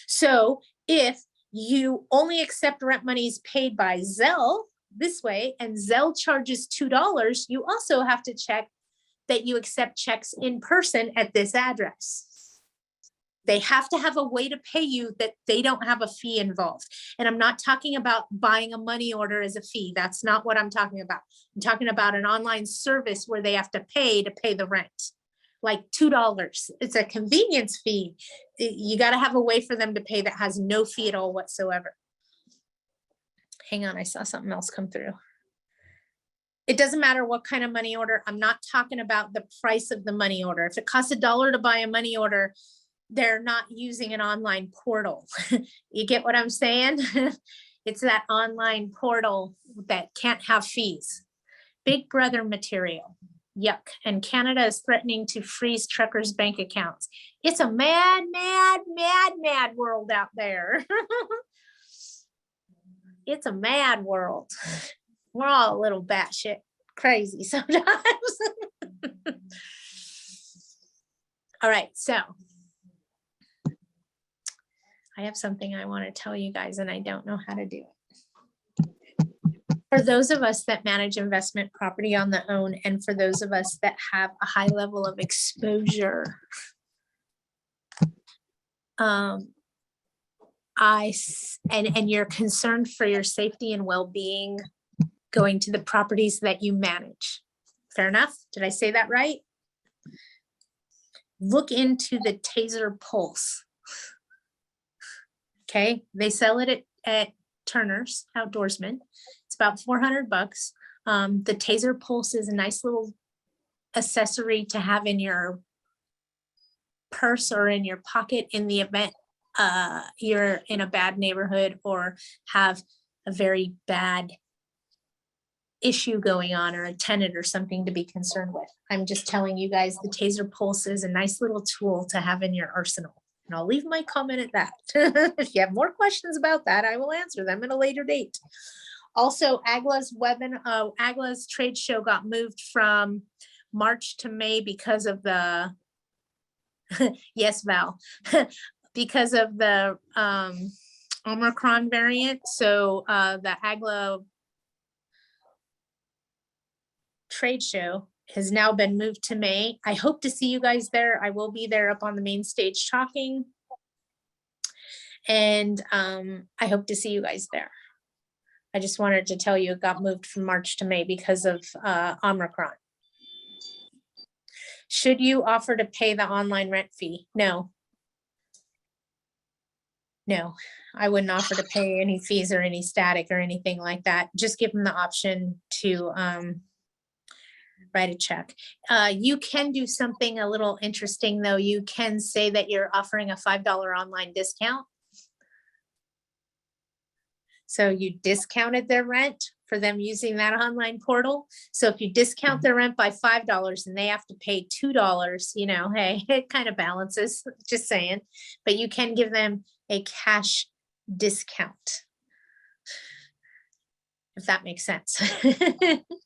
So if you only accept rent monies paid by Zelle this way, and Zelle charges $2, you also have to check that you accept checks in person at this address. They have to have a way to pay you that they don't have a fee involved. And I'm not talking about buying a money order as a fee. That's not what I'm talking about. I'm talking about an online service where they have to pay the rent, like $2. It's a convenience fee. You got to have a way for them to pay that has no fee at all whatsoever. Hang on, I saw something else come through. It doesn't matter what kind of money order. I'm not talking about the price of the money order. If it costs $1 to buy a money order, they're not using an online portal. You get what I'm saying? It's that online portal that can't have fees. Big brother material. Yuck. And Canada is threatening to freeze truckers' bank accounts. It's a mad, mad, mad, mad world out there. It's a mad world. We're all a little batshit crazy sometimes. All right, so I have something I want to tell you guys and I don't know how to do it. For those of us that manage investment property on the own, and for those of us that have a high level of exposure, and you're concerned for your safety and well-being going to the properties that you manage. Fair enough? Did I say that right? Look into the Taser Pulse. Okay, they sell it at Turner's Outdoorsman. It's about $400. The Taser Pulse is a nice little accessory to have in your purse or in your pocket in the event you're in a bad neighborhood or have a very bad issue going on or a tenant or something to be concerned with. I'm just telling you guys the Taser Pulse is a nice little tool to have in your arsenal. And I'll leave my comment at that. If you have more questions about that, I will answer them at a later date. Also, AGLA's trade show got moved from March to May because of the, yes, Val, because of the Omicron variant. So the AGLA trade show has now been moved to May. I hope to see you guys there. I will be there up on the main stage talking. And I hope to see you guys there. I just wanted to tell you it got moved from March to May because of Omicron. Should you offer to pay the online rent fee? No. No, I wouldn't offer to pay any fees or any static or anything like that. Just give them the option to write a check. You can do something a little interesting though. You can say that you're offering a $5 online discount. So you discounted their rent for them using that online portal. So if you discount their rent by $5 and they have to pay $2, you know, hey, it kind of balances, just saying. But you can give them a cash discount, if that makes sense.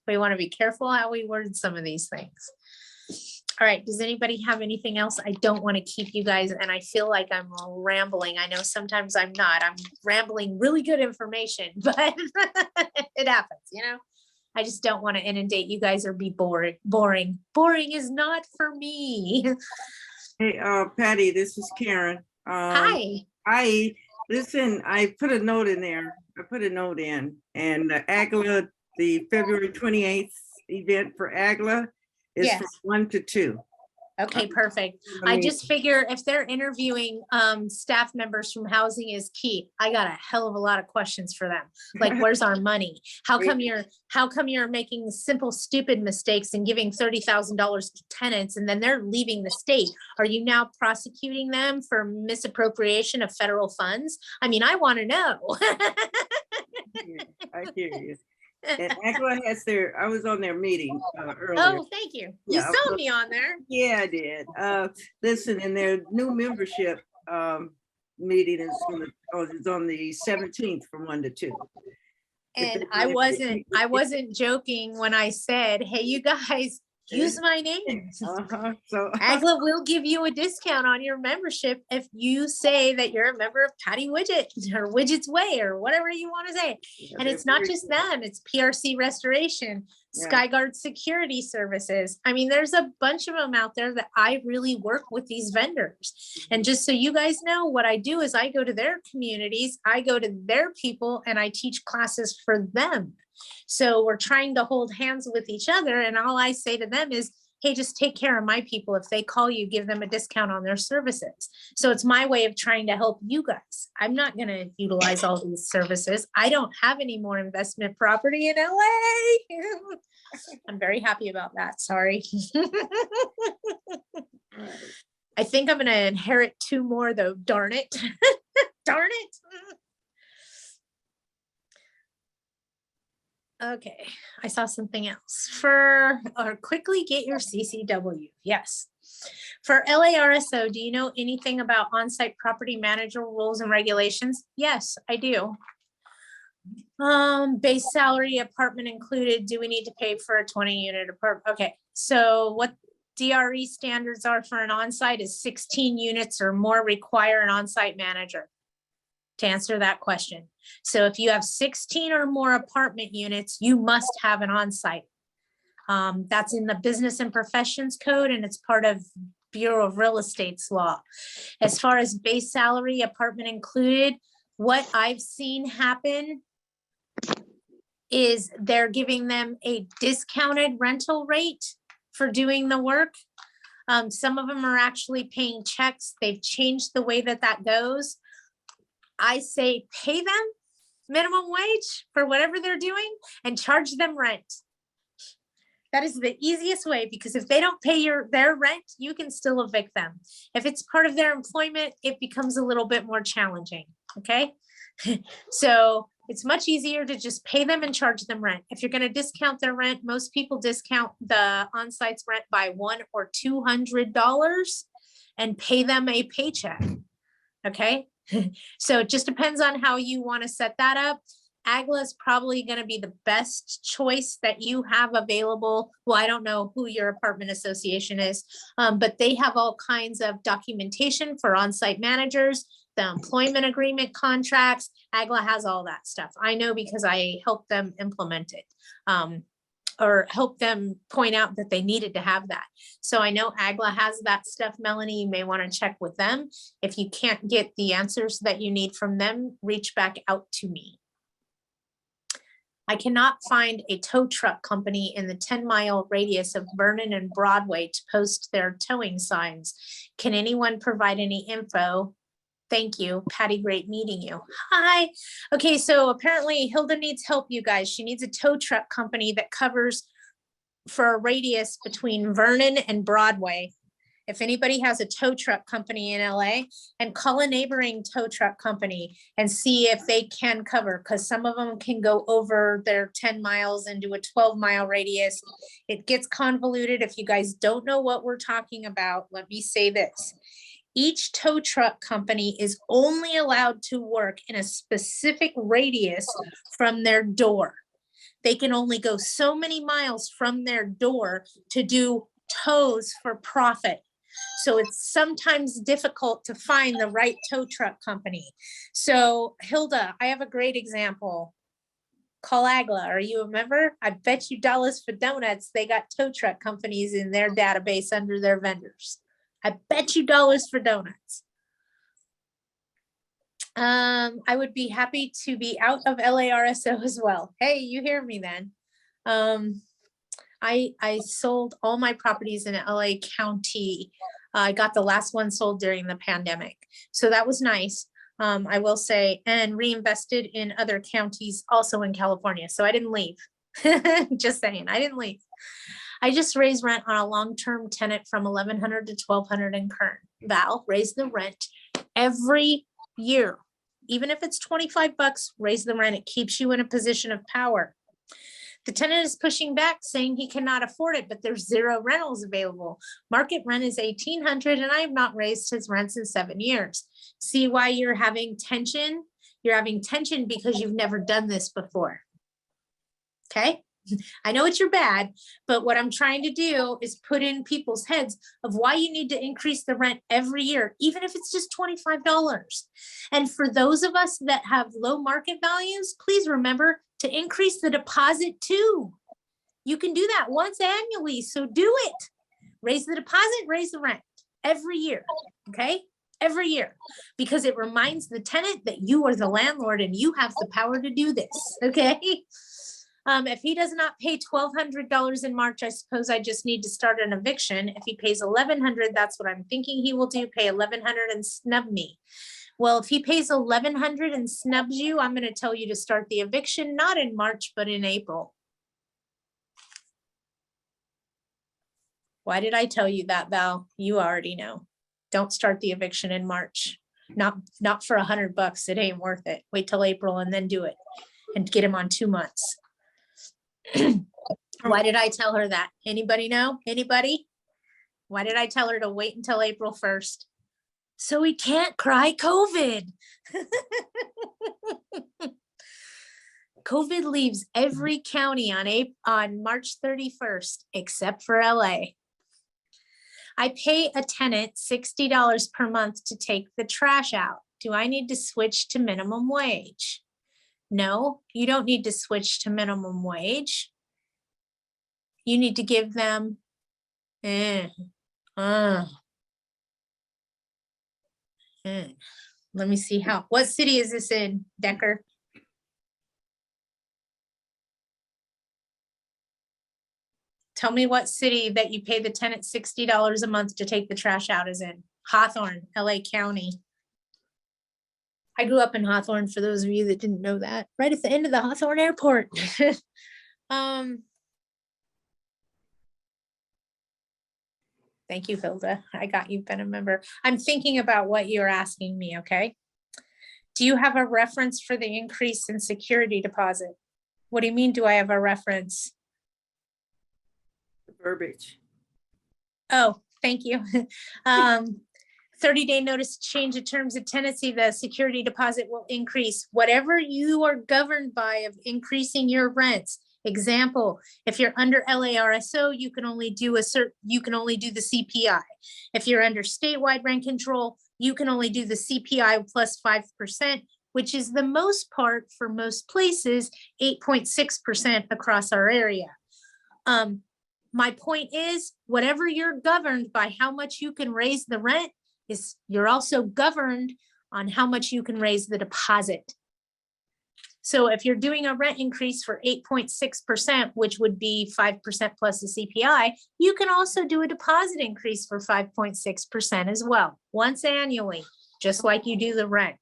We want to be careful how we word some of these things. All right, does anybody have anything else? I don't want to keep you guys, and I feel like I'm rambling. I know sometimes I'm not. I'm rambling really good information, but it happens, you know? I just don't want to inundate you guys or be boring. Boring is not for me. Hey, Patty, this is Karen. Hi. I Listen, I put a note in there. I put a note in, and AGLA, the February 28th event for AGLA is from Yes. 1 to 2. Okay, perfect. I I mean- just figure if they're interviewing staff members from Housing is Key, I got a hell of a lot of questions for them. Like, where's our money? How come you're making simple, stupid mistakes and giving $30,000 to tenants and then they're leaving the state? Are you now prosecuting them for misappropriation of federal funds? I mean, I want to know. I hear you. And AGLA has I was on their meeting earlier. Oh, thank you. You Yeah, saw me on there. Yeah, I did. Listen, in their new membership meeting is on the 17th from 1 to 2. And I wasn't joking when I said, hey, you guys, use my name. So AGLA will give you a discount on your membership if you say that you're a member of Patty Widget or Widget's Way or whatever you want to say. And it's not just them, it's PRC Restoration, Yeah. Skyguard Security Services. I mean, there's a bunch of them out there that I really work with these vendors. And just so you guys know, what I do is I go to their communities, I go to their people, and I teach classes for them. So we're trying to hold hands with each other. And all I say to them is, hey, just take care of my people. If they call you, give them a discount on their services. So it's my way of trying to help you guys. I'm not going to utilize all these services. I don't have any more investment property in LA. I'm very happy about that. Sorry. I think I'm going to inherit 2 more though. Darn it. Darn it. Okay, I saw something else or quickly get your CCW. Yes. For LARSO, do you know anything about on-site property manager rules and regulations? Yes, I do. Base salary, apartment included. Do we need to pay for a 20-unit apartment? Okay, so what DRE standards are for an on-site is 16 units or more require an on-site manager. To answer that question. So if you have 16 or more apartment units, you must have an on-site. That's in the Business and Professions Code, and it's part of Bureau of Real Estate's law. As far as base salary, apartment included, what I've seen happen is they're giving them a discounted rental rate for doing the work. Some of them are actually paying checks. They've changed the way that goes. I say pay them minimum wage for whatever they're doing and charge them rent. That is the easiest way, because if they don't pay their rent, you can still evict them. If it's part of their employment, it becomes a little bit more challenging, okay? So it's much easier to just pay them and charge them rent. If you're going to discount their rent, most people discount the on-site's rent by $100 or $200 and pay them a paycheck, okay? So it just depends on how you want to set that up. AGLA is probably going to be the best choice that you have available. Well, I don't know who your apartment association is, but they have all kinds of documentation for on-site managers, the employment agreement contracts. AGLA has all that stuff. I know because I helped them implement it. Or help them point out that they needed to have that. So I know AGLA has that stuff, Melanie. You may want to check with them. If you can't get the answers that you need from them, reach back out to me. I cannot find a tow truck company in the 10-mile radius of Vernon and Broadway to post their towing signs. Can anyone provide any info? Thank you, Patty, great meeting you. Hi. Okay, so apparently Hilda needs help, you guys. She needs a tow truck company that covers for a radius between Vernon and Broadway. If anybody has a tow truck company in LA, and call a neighboring tow truck company and see if they can cover, because some of them can go over their 10 miles into a 12-mile radius. It gets convoluted. If you guys don't know what we're talking about, let me say this. Each tow truck company is only allowed to work in a specific radius from their door. They can only go so many miles from their door to do tows for profit. So it's sometimes difficult to find the right tow truck company. So Hilda, I have a great example. Call AGLA. Are you a member? I bet you dollars for donuts, they got tow truck companies in their database under their vendors. I bet you dollars for donuts. I would be happy to be out of LARSO as well. Hey, you hear me then? I sold all my properties in LA County. I got the last one sold during the pandemic. So that was nice. I will say, and reinvested in other counties also in California. So I didn't leave. Just saying, I didn't leave. I just raised rent on a long-term tenant from 1,100 to 1,200 in Kern. Val, raise the rent every year. Even if it's 25 bucks, raise the rent. It keeps you in a position of power. The tenant is pushing back saying he cannot afford it, but there's 0 rentals available. Market rent is 1,800 and I have not raised his rents in 7 years. See why you're having tension? You're having tension because you've never done this before. Okay? I know it's your bad, but what I'm trying to do is put in people's heads of why you need to increase the rent every year, even if it's just $25. And for those of us that have low market values, please remember to increase the deposit too. You can do that once annually, so do it. Raise the deposit, raise the rent every year, okay? Every year, because it reminds the tenant that you are the landlord and you have the power to do this, okay? If he does not pay $1,200 in March, I suppose I just need to start an eviction. If he pays $1,100, that's what I'm thinking he will do, pay $1,100 and snub me. Well, if he pays $1,100 and snubs you, I'm going to tell you to start the eviction, not in March, but in April. Why did I tell you that, Val? You already know. Don't start the eviction in March. Not for $100. It ain't worth it. Wait till April and then do it and get him on 2 months. Why did I tell her that? Anybody know? Anybody? Why did I tell her to wait until April 1st? So we can't cry COVID. COVID leaves every county on March 31st, except for LA. I pay a tenant $60 per month to take the trash out. Do I need to switch to minimum wage? No, you don't need to switch to minimum wage. You need to give them, let me see what city is this in, Decker? Tell me what city that you pay the tenant $60 a month to take the trash out is in. Hawthorne, LA County. I grew up in Hawthorne, for those of you that didn't know that, right at the end of the Hawthorne Airport. Thank you, Hilda. I got you, been a member. I'm thinking about what you're asking me, okay? Do you have a reference for the increase in security deposit? What do you mean, do I have a reference? The verbiage. Oh, thank you. 30-day notice to change the terms of tenancy, the security deposit will increase. Whatever you are governed by of increasing your rents. Example, if you're under LARSO, you can only do the CPI. If you're under statewide rent control, you can only do the CPI plus 5%, which is the most part for most places, 8.6% across our area. My point is, whatever you're governed by how much you can raise the rent, is you're also governed on how much you can raise the deposit. So if you're doing a rent increase for 8.6%, which would be 5% plus the CPI, you can also do a deposit increase for 5.6% as well, once annually, just like you do the rent.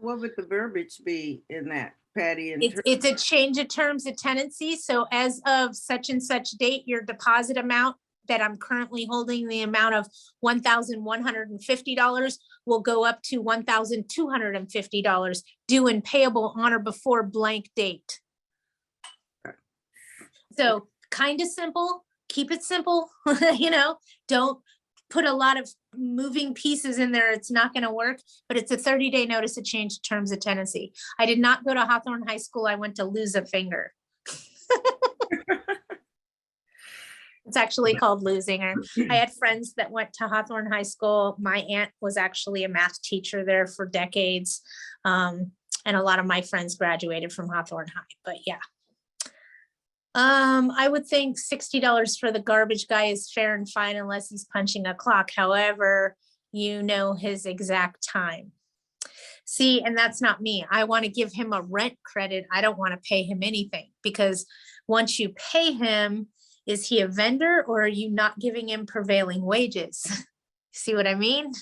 What would the verbiage be in that, Patty? It's a change of terms of tenancy. So as of such and such date, your deposit amount that I'm currently holding, the amount of $1,150 will go up to $1,250 due and payable on or before blank date. So kind of simple, keep it simple, don't put a lot of moving pieces in there. It's not going to work, but it's a 30-day notice to change terms of tenancy. I did not go to Hawthorne High School. I went to lose a finger. It's actually called losing. I had friends that went to Hawthorne High School. My aunt was actually a math teacher there for decades. And a lot of my friends graduated from Hawthorne High, but yeah. I would think $60 for the garbage guy is fair and fine unless he's punching a clock. However, you know his exact time. See, and that's not me. I want to give him a rent credit. I don't want to pay him anything because once you pay him, is he a vendor or are you not giving him prevailing wages? See what I mean?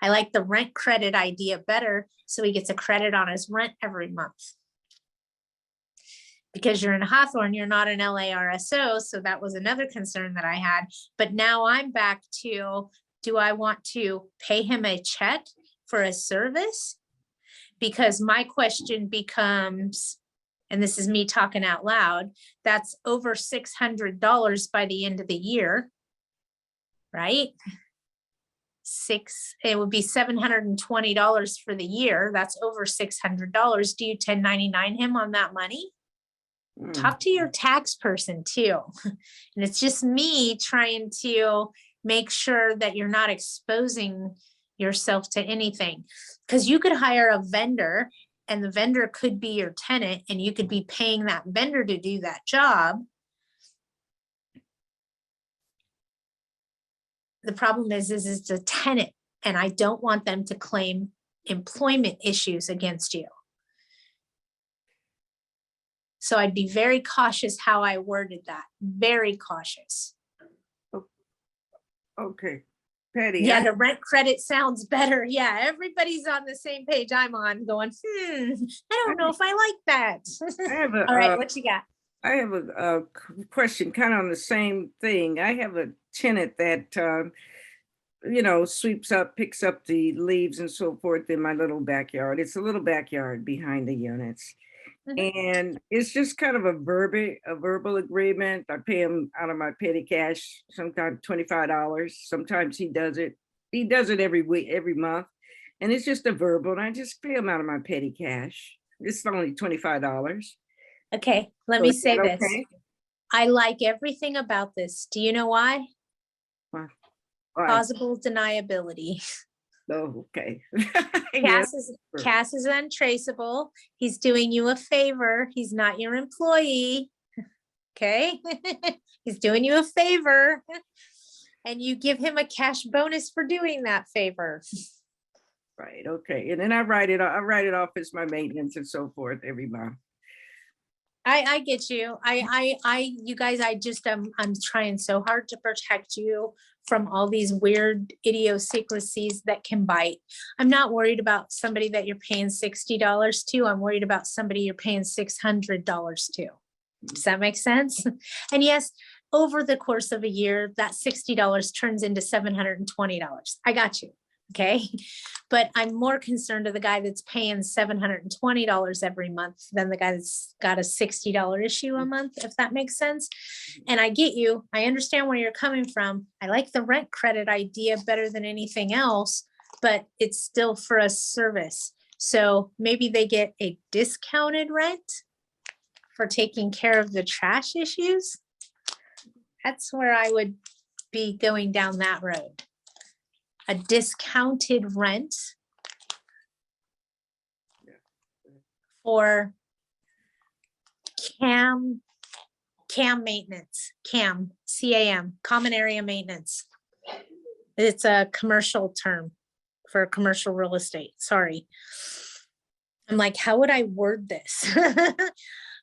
I like the rent credit idea better. So he gets a credit on his rent every month. Because you're in Hawthorne, you're not an LARSO. So that was another concern that I had. But now I'm back to, do I want to pay him a check for a service? Because my question becomes, and this is me talking out loud, that's over $600 by the end of the year, right? It would be $720 for the year. That's over $600. Do you 1099 him on that money? Talk to your tax person too. And it's just me trying to make sure that you're not exposing yourself to anything. Because you could hire a vendor and the vendor could be your tenant and you could be paying that vendor to do that job. The problem is it's a tenant and I don't want them to claim employment issues against you. So I'd be very cautious how I worded that, very cautious. Okay, Patty. Yeah, the rent credit sounds better. Yeah, everybody's on the same page I'm on going, I don't know if I like that. I have a, All right, what you got? I have a question kind of on the same thing. I have a tenant that, you know, sweeps up, picks up the leaves and so forth in my little backyard. It's a little backyard behind the units. And it's just kind of a verbal agreement. I pay him out of my petty cash, sometimes $25. Sometimes he does it. He does it every week, every month. And it's just a verbal, and I just pay him out of my petty cash. It's only $25. Okay, let So me is say that this. okay? I like everything about this. Do you know why? Why? Plausible deniability. Oh, okay. Yes. Cass is untraceable. He's doing you a favor. He's not your employee. Okay. He's doing you a favor. And you give him a cash bonus for doing that favor. Right, okay. And then I write it off as my maintenance and so forth every month. I get you. You guys, I'm trying so hard to protect you from all these weird idiosyncrasies that can bite. I'm not worried about somebody that you're paying $60 to. I'm worried about somebody you're paying $600 to. Does that make sense? And yes, over the course of a year, that $60 turns into $720. I got you. Okay. But I'm more concerned to the guy that's paying $720 every month than the guy that's got a $60 issue a month, if that makes sense. And I get you. I understand where you're coming from. I like the rent credit idea better than anything else, but it's still for a service. So maybe they get a discounted rent for taking care of the trash issues. That's where I would be going down that road. A discounted rent for CAM maintenance, CAM, common area maintenance. It's a commercial term for commercial real estate. Sorry. I'm like, how would I word this?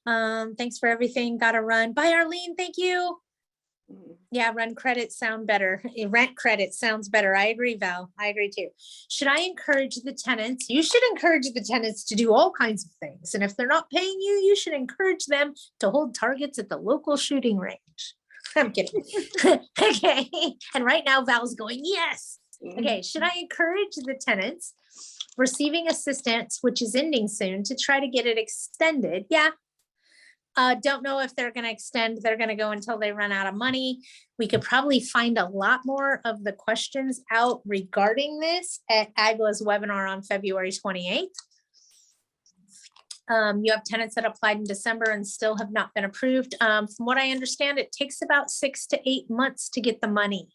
Thanks for everything. Gotta run. Bye, Arlene. Thank you. Yeah, rent credits sound better. Rent credit sounds better. I agree, Val. I agree too. Should I encourage the tenants? You should encourage the tenants to do all kinds of things. And if they're not paying you, you should encourage them to hold targets at the local shooting range. I'm kidding. Okay. And right now Val's going, yes. Okay. Should I encourage the tenants receiving assistance, which is ending soon, to try to get it extended? Yeah. Don't know if they're going to extend. They're going to go until they run out of money. We could probably find a lot more of the questions out regarding this at AGLA's webinar on February 28th. You have tenants that applied in December and still have not been approved. From what I understand, it takes about 6 to 8 months to get the money.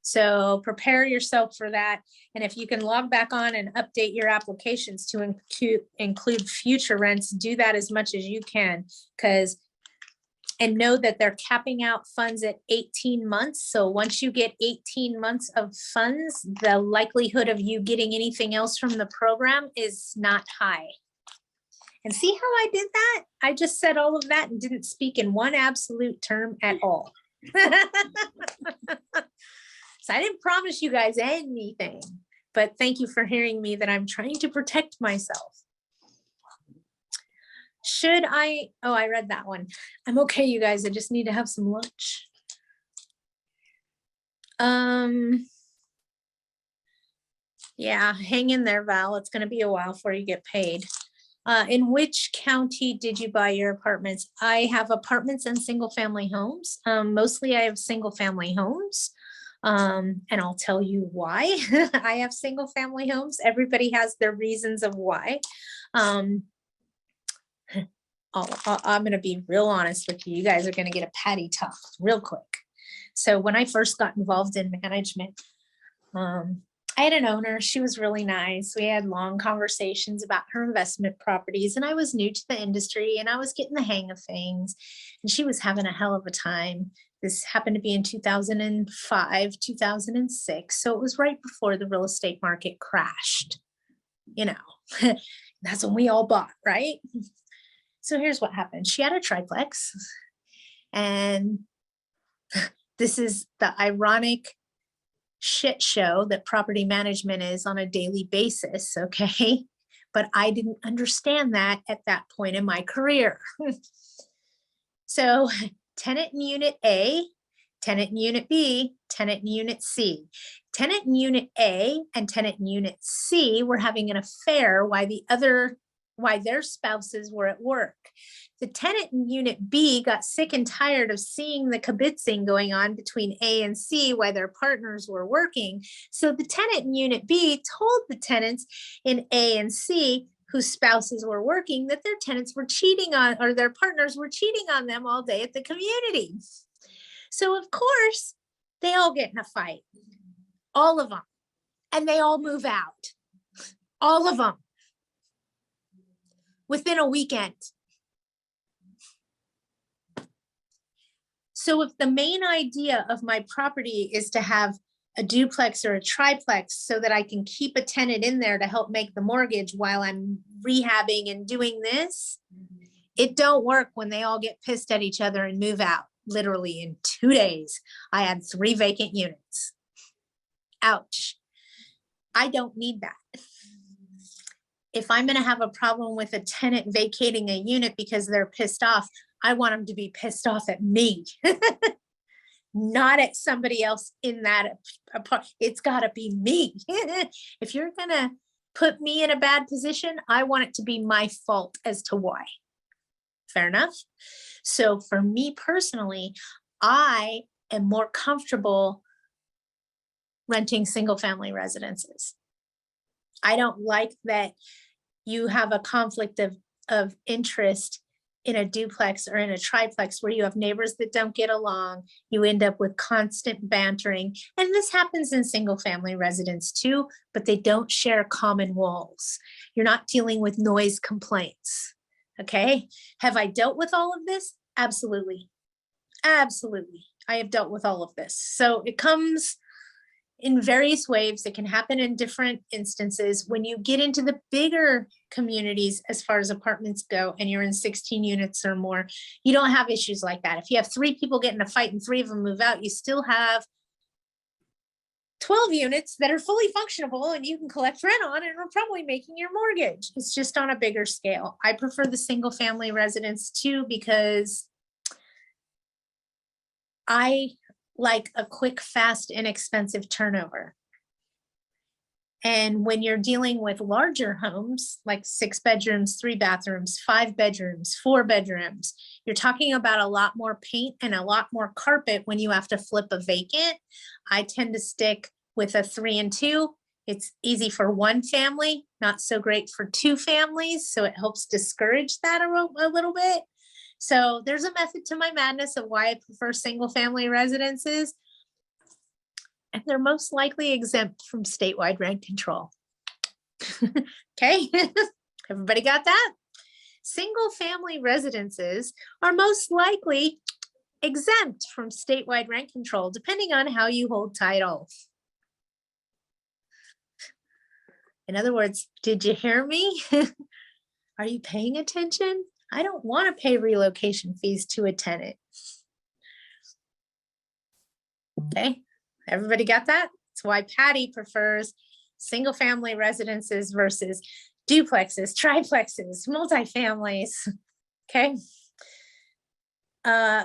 So prepare yourself for that. And if you can log back on and update your applications to include future rents, do that as much as you can, because And know that they're capping out funds at 18 months. So once you get 18 months of funds, the likelihood of you getting anything else from the program is not high. And see how I did that? I just said all of that and didn't speak in one absolute term at all. So I didn't promise you guys anything, but thank you for hearing me that I'm trying to protect myself. Should I, oh, I read that one. I'm okay, you guys. I just need to have some lunch. Yeah, hang in there, Val. It's going to be a while before you get paid. In which county did you buy your apartments? I have apartments and single family homes. Mostly I have single family homes. And I'll tell you why I have single family homes. Everybody has their reasons of why. I'm going to be real honest with you. You guys are going to get a patty talk real quick. So when I first got involved in management, I had an owner. She was really nice. We had long conversations about her investment properties, and I was new to the industry and I was getting the hang of things, and she was having a hell of a time. This happened to be in 2005, 2006. So it was right before the real estate market crashed. You know, that's when we all bought, right? So here's what happened. She had a triplex, and this is the ironic shit show that property management is on a daily basis, okay? But I didn't understand that at that point in my career. So tenant in unit A, tenant in unit B, tenant in unit C. Tenant in unit A and tenant in unit C were having an affair why their spouses were at work. The tenant in unit B got sick and tired of seeing the kibitzing going on between A and C while their partners were working. So the tenant in unit B told the tenants in A and C whose spouses were working that their tenants were cheating on, or their partners were cheating on them all day at the community. So of course, they all get in a fight, all of them, and they all move out, all of them, within a weekend. So if the main idea of my property is to have a duplex or a triplex so that I can keep a tenant in there to help make the mortgage while I'm rehabbing and doing this, it don't work when they all get pissed at each other and move out. Literally in 2 days, I had 3 vacant units. Ouch. I don't need that. If I'm going to have a problem with a tenant vacating a unit because they're pissed off, I want them to be pissed off at me, not at somebody else in that apartment. It's got to be me. If you're going to put me in a bad position, I want it to be my fault as to why. Fair enough? So for me personally, I am more comfortable renting single family residences. I don't like that you have a conflict of interest in a duplex or in a triplex where you have neighbors that don't get along. You end up with constant bantering. And this happens in single family residence too, but they don't share common walls. You're not dealing with noise complaints. Okay. Have I dealt with all of this? Absolutely. Absolutely. I have dealt with all of this. So it comes in various waves. It can happen in different instances. When you get into the bigger communities, as far as apartments go, and you're in 16 units or more, you don't have issues like that. If you have 3 people get in a fight and 3 of them move out, you still have 12 units that are fully functionable and you can collect rent on and are probably making your mortgage. It's just on a bigger scale. I prefer the single family residence too, because I like a quick, fast, inexpensive turnover. And when you're dealing with larger homes, like 6 bedrooms, 3 bathrooms, 5 bedrooms, 4 bedrooms, you're talking about a lot more paint and a lot more carpet when you have to flip a vacant. I tend to stick with a 3 and 2. It's easy for 1 family, not so great for 2 families. So it helps discourage that a little bit. So there's a method to my madness of why I prefer single family residences. And they're most likely exempt from statewide rent control. Okay, everybody got that? single family residences are most likely exempt from statewide rent control, depending on how you hold title. In other words, did you hear me? Are you paying attention? I don't want to pay relocation fees to a tenant. Okay, everybody got that? That's why Patty prefers single family residences versus duplexes, triplexes, multifamilies. Okay.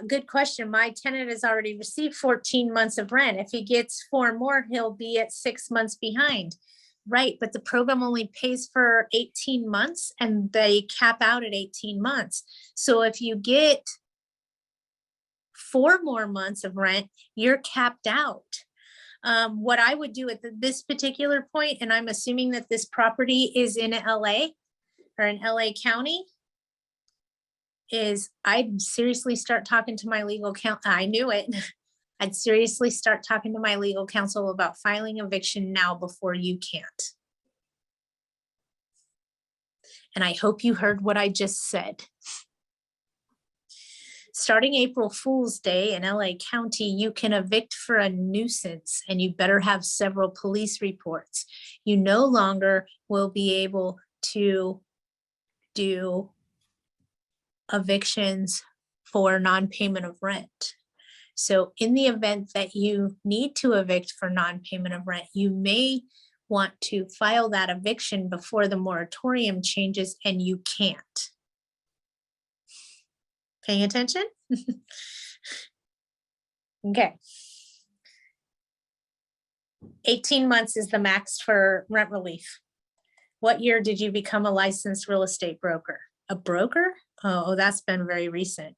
Good question. My tenant has already received 14 months of rent. If he gets 4 more, he'll be at 6 months behind. Right, but the program only pays for 18 months and they cap out at 18 months. So if you get 4 more months of rent, you're capped out. What I would do at this particular point, and I'm assuming that this property is in LA or in LA County, is I'd seriously start talking to my legal counsel. I knew it. I'd seriously start talking to my legal counsel about filing eviction now before you can't. And I hope you heard what I just said. Starting April Fool's Day in LA County, you can evict for a nuisance and you better have several police reports. You no longer will be able to do evictions for non-payment of rent. So in the event that you need to evict for non-payment of rent, you may want to file that eviction before the moratorium changes and you can't. Paying attention? Okay. 18 months is the max for rent relief. What year did you become a licensed real estate broker? A broker? Oh, that's been very recent.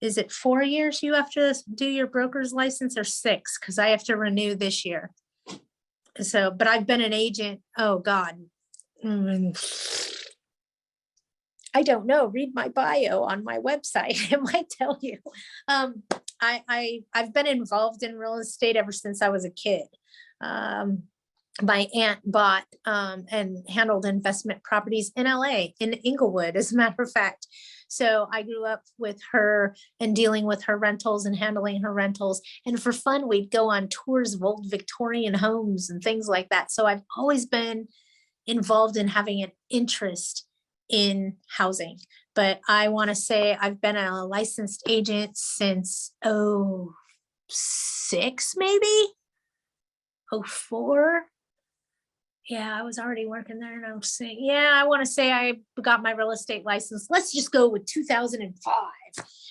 Is it 4 years you have to do your broker's license or 6? Because I have to renew this year. So, but I've been an agent. Oh God. I don't know. Read my bio on my website. It might tell you. I've been involved in real estate ever since I was a kid. My aunt bought and handled investment properties in LA, in Inglewood, as a matter of fact. So I grew up with her and dealing with her rentals and handling her rentals. And for fun, we'd go on tours of old Victorian homes and things like that. So I've always been involved in having an interest in housing. But I want to say I've been a licensed agent since 06, maybe 04. Yeah, I was already working there and I'm saying, yeah, I want to say I got my real estate license. Let's just go with 2005.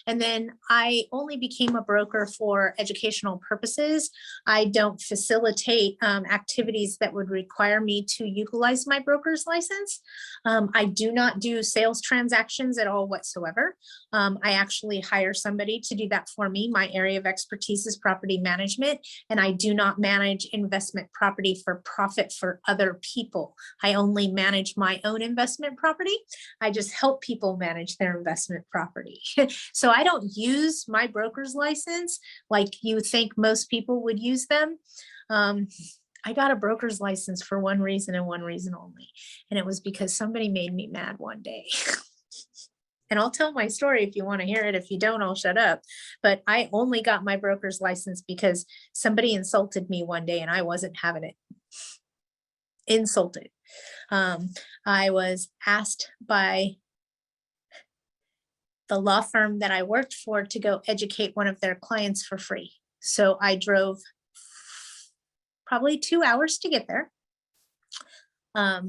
And then I only became a broker for educational purposes. I don't facilitate activities that would require me to utilize my broker's license. I do not do sales transactions at all whatsoever. I actually hire somebody to do that for me. My area of expertise is property management, and I do not manage investment property for profit for other people. I only manage my own investment property. I just help people manage their investment property. So I don't use my broker's license like you think most people would use them. I got a broker's license for one reason and one reason only. And it was because somebody made me mad one day. And I'll tell my story if you want to hear it. If you don't, I'll shut up. But I only got my broker's license because somebody insulted me one day and I wasn't having it. Insulted. I was asked by the law firm that I worked for to go educate one of their clients for free. So I drove probably 2 hours to get there.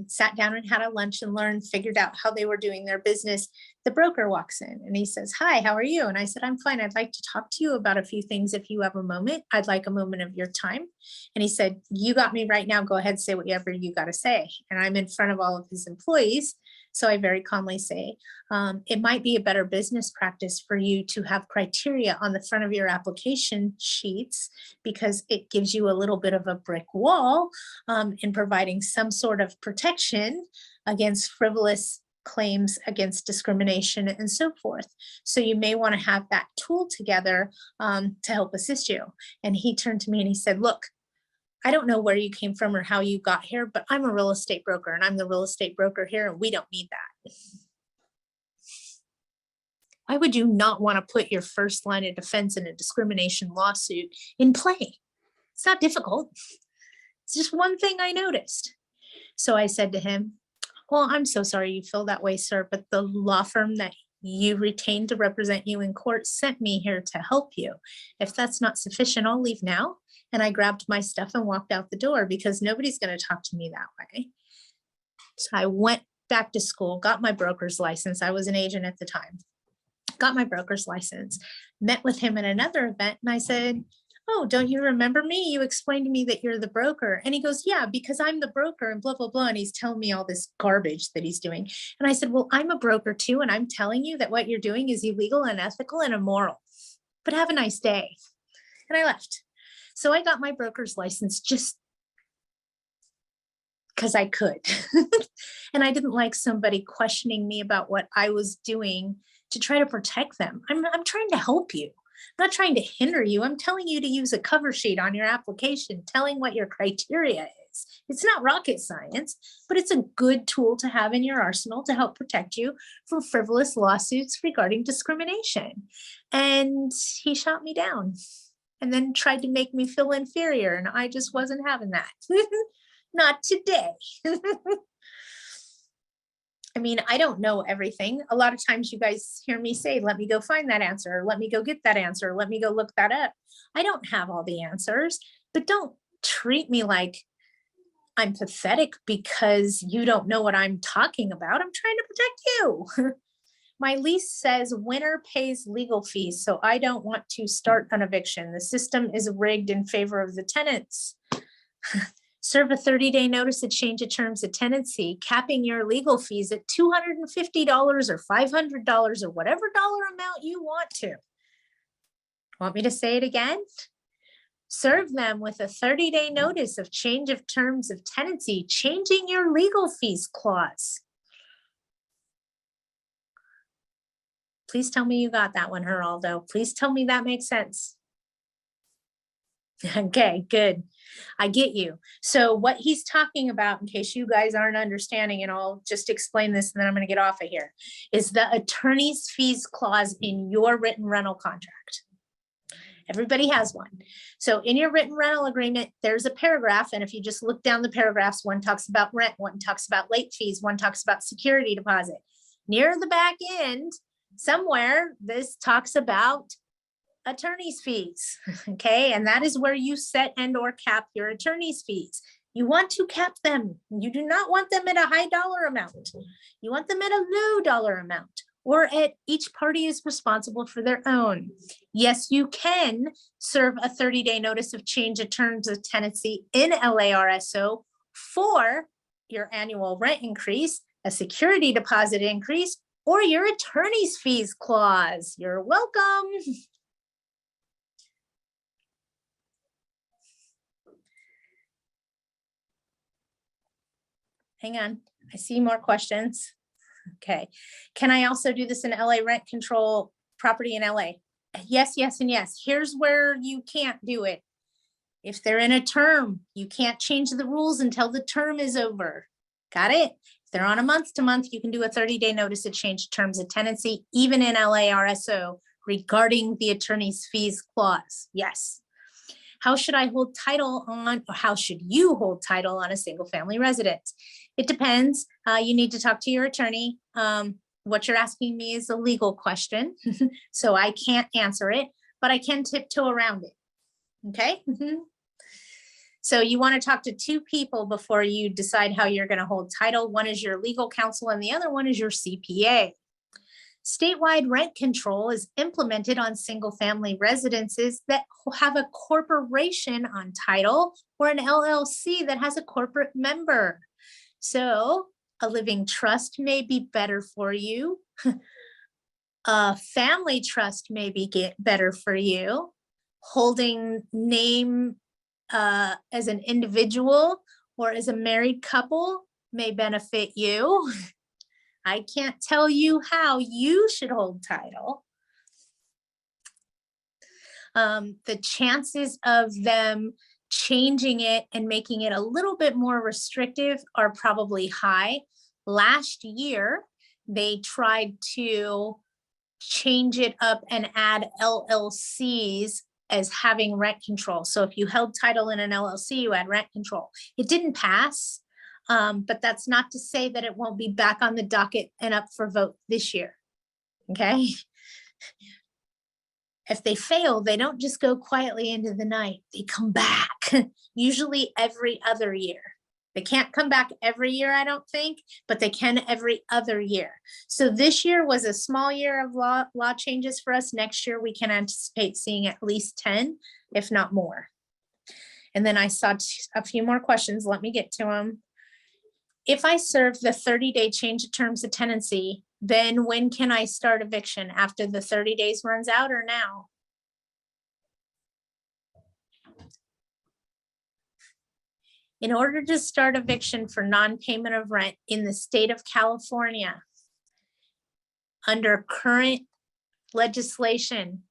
Sat down and had a lunch and learned, figured out how they were doing their business. The broker walks in and he says, "Hi, how are you?" And I said, "I'm fine. I'd like to talk to you about a few things if you have a moment. I'd like a moment of your time." And he said, "You got me right now. Go ahead, say whatever you got to say." And I'm in front of all of his employees. So I very calmly say, it might be a better business practice for you to have criteria on the front of your application sheets, because it gives you a little bit of a brick wall in providing some sort of protection against frivolous claims against discrimination and so forth. So you may want to have that tool together to help assist you. And he turned to me and he said, "Look, I don't know where you came from or how you got here, but I'm a real estate broker and I'm the real estate broker here and we don't need that." Why would you not want to put your first line of defense in a discrimination lawsuit in play? It's not difficult. It's just one thing I noticed. So I said to him, well, I'm so sorry you feel that way, sir, but the law firm that you retained to represent you in court sent me here to help you. If that's not sufficient, I'll leave now. And I grabbed my stuff and walked out the door because nobody's going to talk to me that way. So I went back to school, got my broker's license. I was an agent at the time. Got my broker's license, met with him at another event, and I said, oh, don't you remember me? You explained to me that you're the broker. And he goes, yeah, because I'm the broker and blah, blah, blah. And he's telling me all this garbage that he's doing. And I said, well, I'm a broker too. And I'm telling you that what you're doing is illegal, unethical, and immoral. But have a nice day. And I left. So I got my broker's license just because I could. And I didn't like somebody questioning me about what I was doing to try to protect them. I'm trying to help you. I'm not trying to hinder you. I'm telling you to use a cover sheet on your application, telling what your criteria is. It's not rocket science, but it's a good tool to have in your arsenal to help protect you from frivolous lawsuits regarding discrimination. And he shot me down and then tried to make me feel inferior. And I just wasn't having that. Not today. I mean, I don't know everything. A lot of times you guys hear me say, let me go find that answer, or let me go get that answer, or let me go look that up. I don't have all the answers, but don't treat me like I'm pathetic because you don't know what I'm talking about. I'm trying to protect you. My lease says winner pays legal fees, so I don't want to start an eviction. The system is rigged in favor of the tenants. Serve a 30-day notice of change of terms of tenancy, capping your legal fees at $250 or $500 or whatever dollar amount you want to. Want me to say it again? Serve them with a 30-day notice of change of terms of tenancy, changing your legal fees clause. Please tell me you got that one, Geraldo. Please tell me that makes sense. Okay, good. I get you. So what he's talking about, in case you guys aren't understanding, and I'll just explain this and then I'm going to get off of here, is the attorney's fees clause in your written rental contract. Everybody has one. So in your written rental agreement, there's a paragraph. And if you just look down the paragraphs, one talks about rent, one talks about late fees, one talks about security deposit. Near the back end, somewhere, this talks about attorney's fees, okay? And that is where you set and or cap your attorney's fees. You want to cap them. You do not want them at a high dollar amount. You want them at a low dollar amount, or at each party is responsible for their own. Yes, you can serve a 30-day notice of change of terms of tenancy in LARSO for your annual rent increase, a security deposit increase, or your attorney's fees clause. You're welcome. Hang on, I see more questions. Okay, can I also do this in LA rent control property in LA? Yes, yes, and yes. Here's where you can't do it. If they're in a term, you can't change the rules until the term is over. Got it? If they're on a month to month, you can do a 30-day notice of change terms of tenancy, even in LARSO, regarding the attorney's fees clause. Yes. How should I hold title on, or how should you hold title on a single family residence? It depends. You need to talk to your attorney. What you're asking me is a legal question, so I can't answer it, but I can tiptoe around it. Okay. So you want to talk to two people before you decide how you're going to hold title. One is your legal counsel and the other one is your CPA. Statewide rent control is implemented on single-family residences that have a corporation on title or an LLC that has a corporate member. So a living trust may be better for you. A family trust may be better for you. Holding name as an individual or as a married couple may benefit you. I can't tell you how you should hold title. The chances of them changing it and making it a little bit more restrictive are probably high. Last year, they tried to change it up and add LLCs as having rent control. So if you held title in an LLC, you had rent control. It didn't pass, but that's not to say that it won't be back on the docket and up for vote this year. Okay. If they fail, they don't just go quietly into the night. They come back, usually every other year. They can't come back every year, I don't think, but they can every other year. So this year was a small year of law changes for us. Next year, we can anticipate seeing at least 10, if not more. And then I saw a few more questions. Let me get to them. If I serve the 30-day change of terms of tenancy, then when can I start eviction? After the 30 days runs out or now? In order to start eviction for non-payment of rent in the state of California, under current legislation,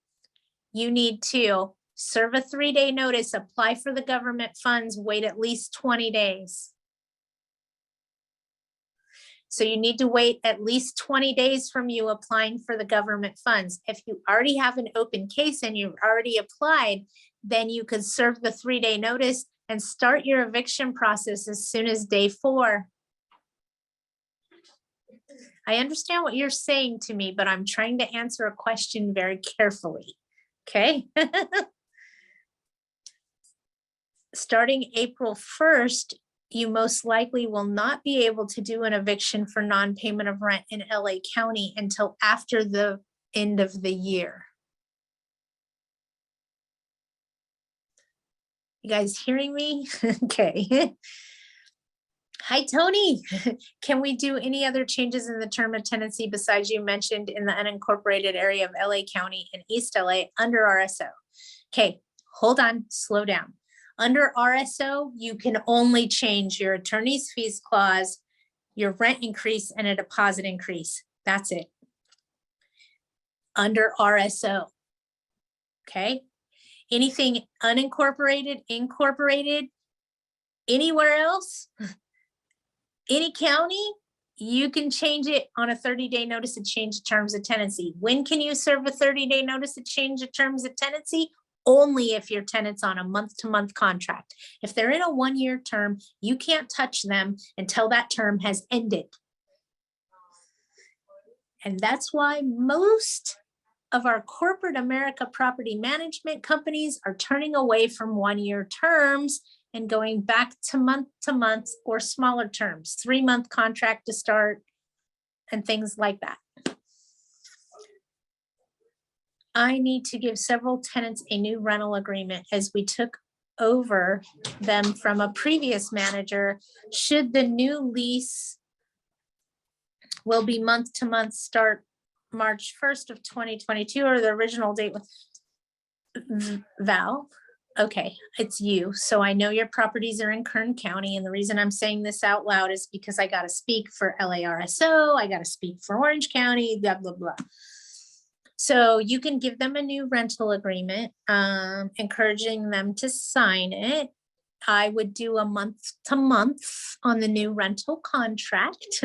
you need to serve a 3-day notice, apply for the government funds, wait at least 20 days. So you need to wait at least 20 days from you applying for the government funds. If you already have an open case and you've already applied, then you could serve the 3-day notice and start your eviction process as soon as day 4. I understand what you're saying to me, but I'm trying to answer a question very carefully. Okay. Starting April 1st, you most likely will not be able to do an eviction for non-payment of rent in LA County until after the end of the year. You guys hearing me? Okay. Hi, Tony. Can we do any other changes in the term of tenancy besides you mentioned in the unincorporated area of LA County and East LA under RSO? Okay, hold on, slow down. Under RSO, you can only change your attorney's fees clause, your rent increase, and a deposit increase. That's it. Under RSO. Okay. Anything unincorporated, incorporated, anywhere else, any county, you can change it on a 30-day notice of change of terms of tenancy. When can you serve a 30-day notice of change of terms of tenancy? Only if your tenant's on a month-to-month contract. If they're in a 1-year term, you can't touch them until that term has ended. And that's why most of our corporate America property management companies are turning away from 1-year terms and going back to month or smaller terms, 3-month contract to start and things like that. I need to give several tenants a new rental agreement as we took over them from a previous manager. Should the new lease will be month to month start March 1st of 2022 or the original date with Val? Okay, it's you. So I know your properties are in Kern County. And the reason I'm saying this out loud is because I got to speak for LARSO. I got to speak for Orange County, blah, blah, blah. So you can give them a new rental agreement, encouraging them to sign it. I would do a month to month on the new rental contract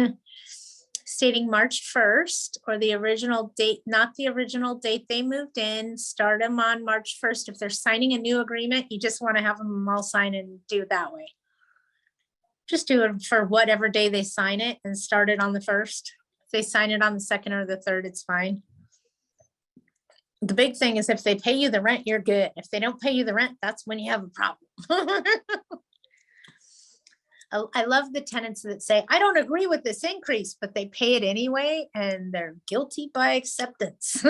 stating March 1st or the original date, not the original date they moved in, start them on March 1st. If they're signing a new agreement, you just want to have them all sign and do it that way. Just do it for whatever day they sign it and start it on the 1st. If they sign it on the 2nd or the 3rd, it's fine. The big thing is if they pay you the rent, you're good. If they don't pay you the rent, that's when you have a problem. I love the tenants that say, I don't agree with this increase, but they pay it anyway, and they're guilty by acceptance.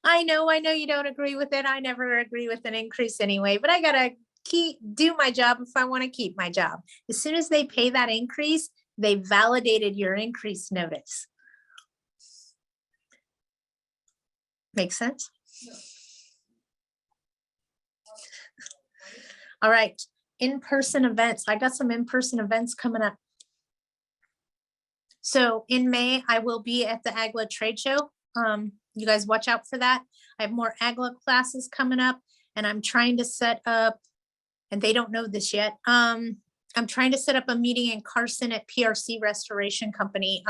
I know you don't agree with it. I never agree with an increase anyway, but I gotta do my job if I want to keep my job. As soon as they pay that increase, they validated your increase notice. Make sense? All right, in-person events. I got some in-person events coming up. So in May, I will be at the AGLA trade show. You guys watch out for that. I have more AGLA classes coming up, and I'm trying to set up, and they don't know this yet. I'm trying to set up a meeting in Carson at PRC Restoration Company.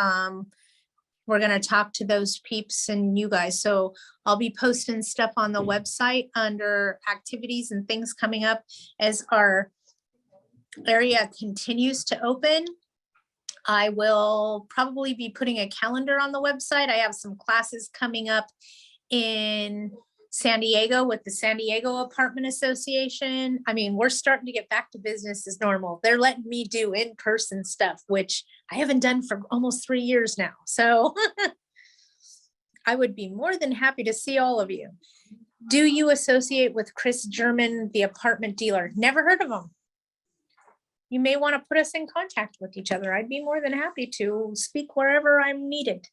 we're gonna talk to those peeps and you guys. So I'll be posting stuff on the website under activities and things coming up as our area continues to open. I will probably be putting a calendar on the website. I have some classes coming up in San Diego with the San Diego Apartment Association. I mean, we're starting to get back to business as normal. They're letting me do in-person stuff, which I haven't done for almost 3 years now. So I would be more than happy to see all of you. Do you associate with Chris German, the apartment dealer? Never heard of him. You may want to put us in contact with each other. I'd be more than happy to speak wherever I'm needed.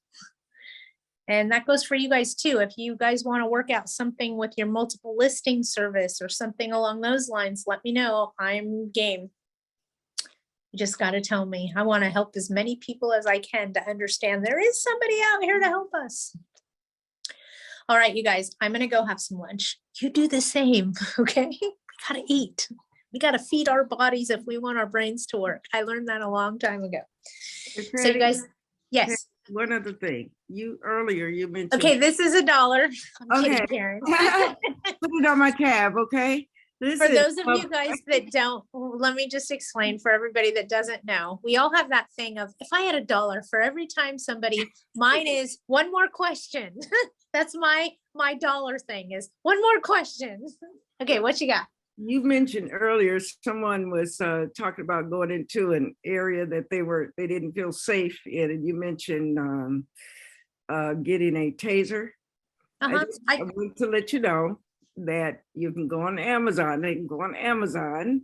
And that goes for you guys too. If you guys want to work out something with your multiple listing service or something along those lines, let me know. I'm game. You just got to tell me. I want to help as many people as I can to understand there is somebody out here to help us. All right, you guys, I'm going to go have some lunch. You do the same, okay? We got to eat. We got to feed our bodies if we want our brains to work. I learned that a long time ago. So you guys, yes. One other thing, earlier you mentioned. Okay, this is $1. I'm kidding, Karen. Put it on my tab, okay? For those of you guys that don't, let me just explain for everybody that doesn't know. We all have that thing of, if I had $1 for every time somebody, mine is one more question. That's my dollar thing is one more question. Okay, what you got? You mentioned earlier, someone was talking about going into an area that they didn't feel safe in, and you mentioned getting a taser. I want to let you know that you can go on Amazon. They can go on Amazon,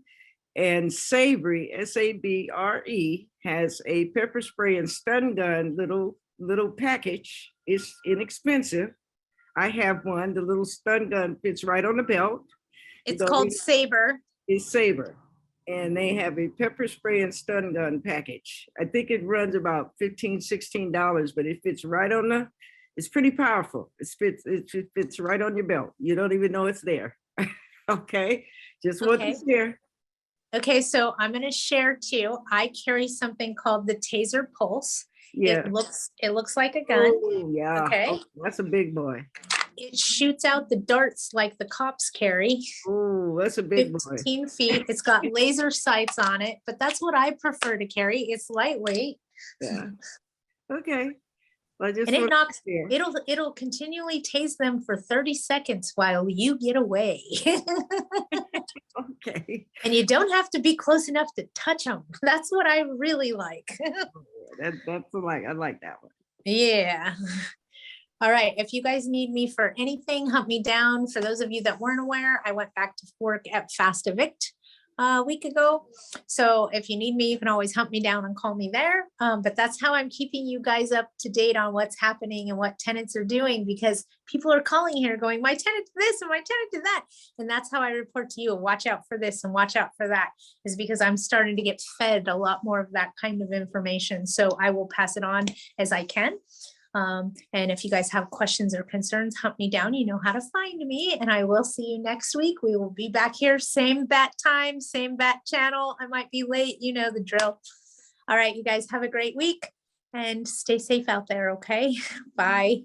and Sabre, S-A-B-R-E, has a pepper spray and stun gun little package. It's inexpensive. I have one. The little stun gun fits right on the belt. It's called Sabre. It's Sabre. And they have a pepper spray and stun gun package. I think it runs about $15, $16, but it fits right on it's pretty powerful. It fits right on your belt. You don't even know it's there. Okay, just what is there. Okay, so I'm going to share too. I carry something called the Taser Pulse. Yeah. It looks like a gun. Oh, yeah. Okay. That's a big boy. It shoots out the darts like the cops carry. Oh, that's a big boy. 15 feet. It's got laser sights on it, but that's what I prefer to carry. It's lightweight. Yeah. Okay. And it knocks, it'll continually tase them for 30 seconds while you get away. Okay. And you don't have to be close enough to touch them. That's what I really like. I like that one. Yeah. All right. If you guys need me for anything, hunt me down. For those of you that weren't aware, I went back to work at Fast Evict a week ago. So if you need me, you can always hunt me down and call me there. But that's how I'm keeping you guys up to date on what's happening and what tenants are doing, because people are calling here going, my tenant did this and my tenant did that. And that's how I report to you. Watch out for this and watch out for that, is because I'm starting to get fed a lot more of that kind of information. So I will pass it on as I can. And if you guys have questions or concerns, hunt me down. You know how to find me, and I will see you next week. We will be back here, same bat time, same bat channel. I might be late, you know the drill. All right, you guys have a great week and stay safe out there. Okay, bye.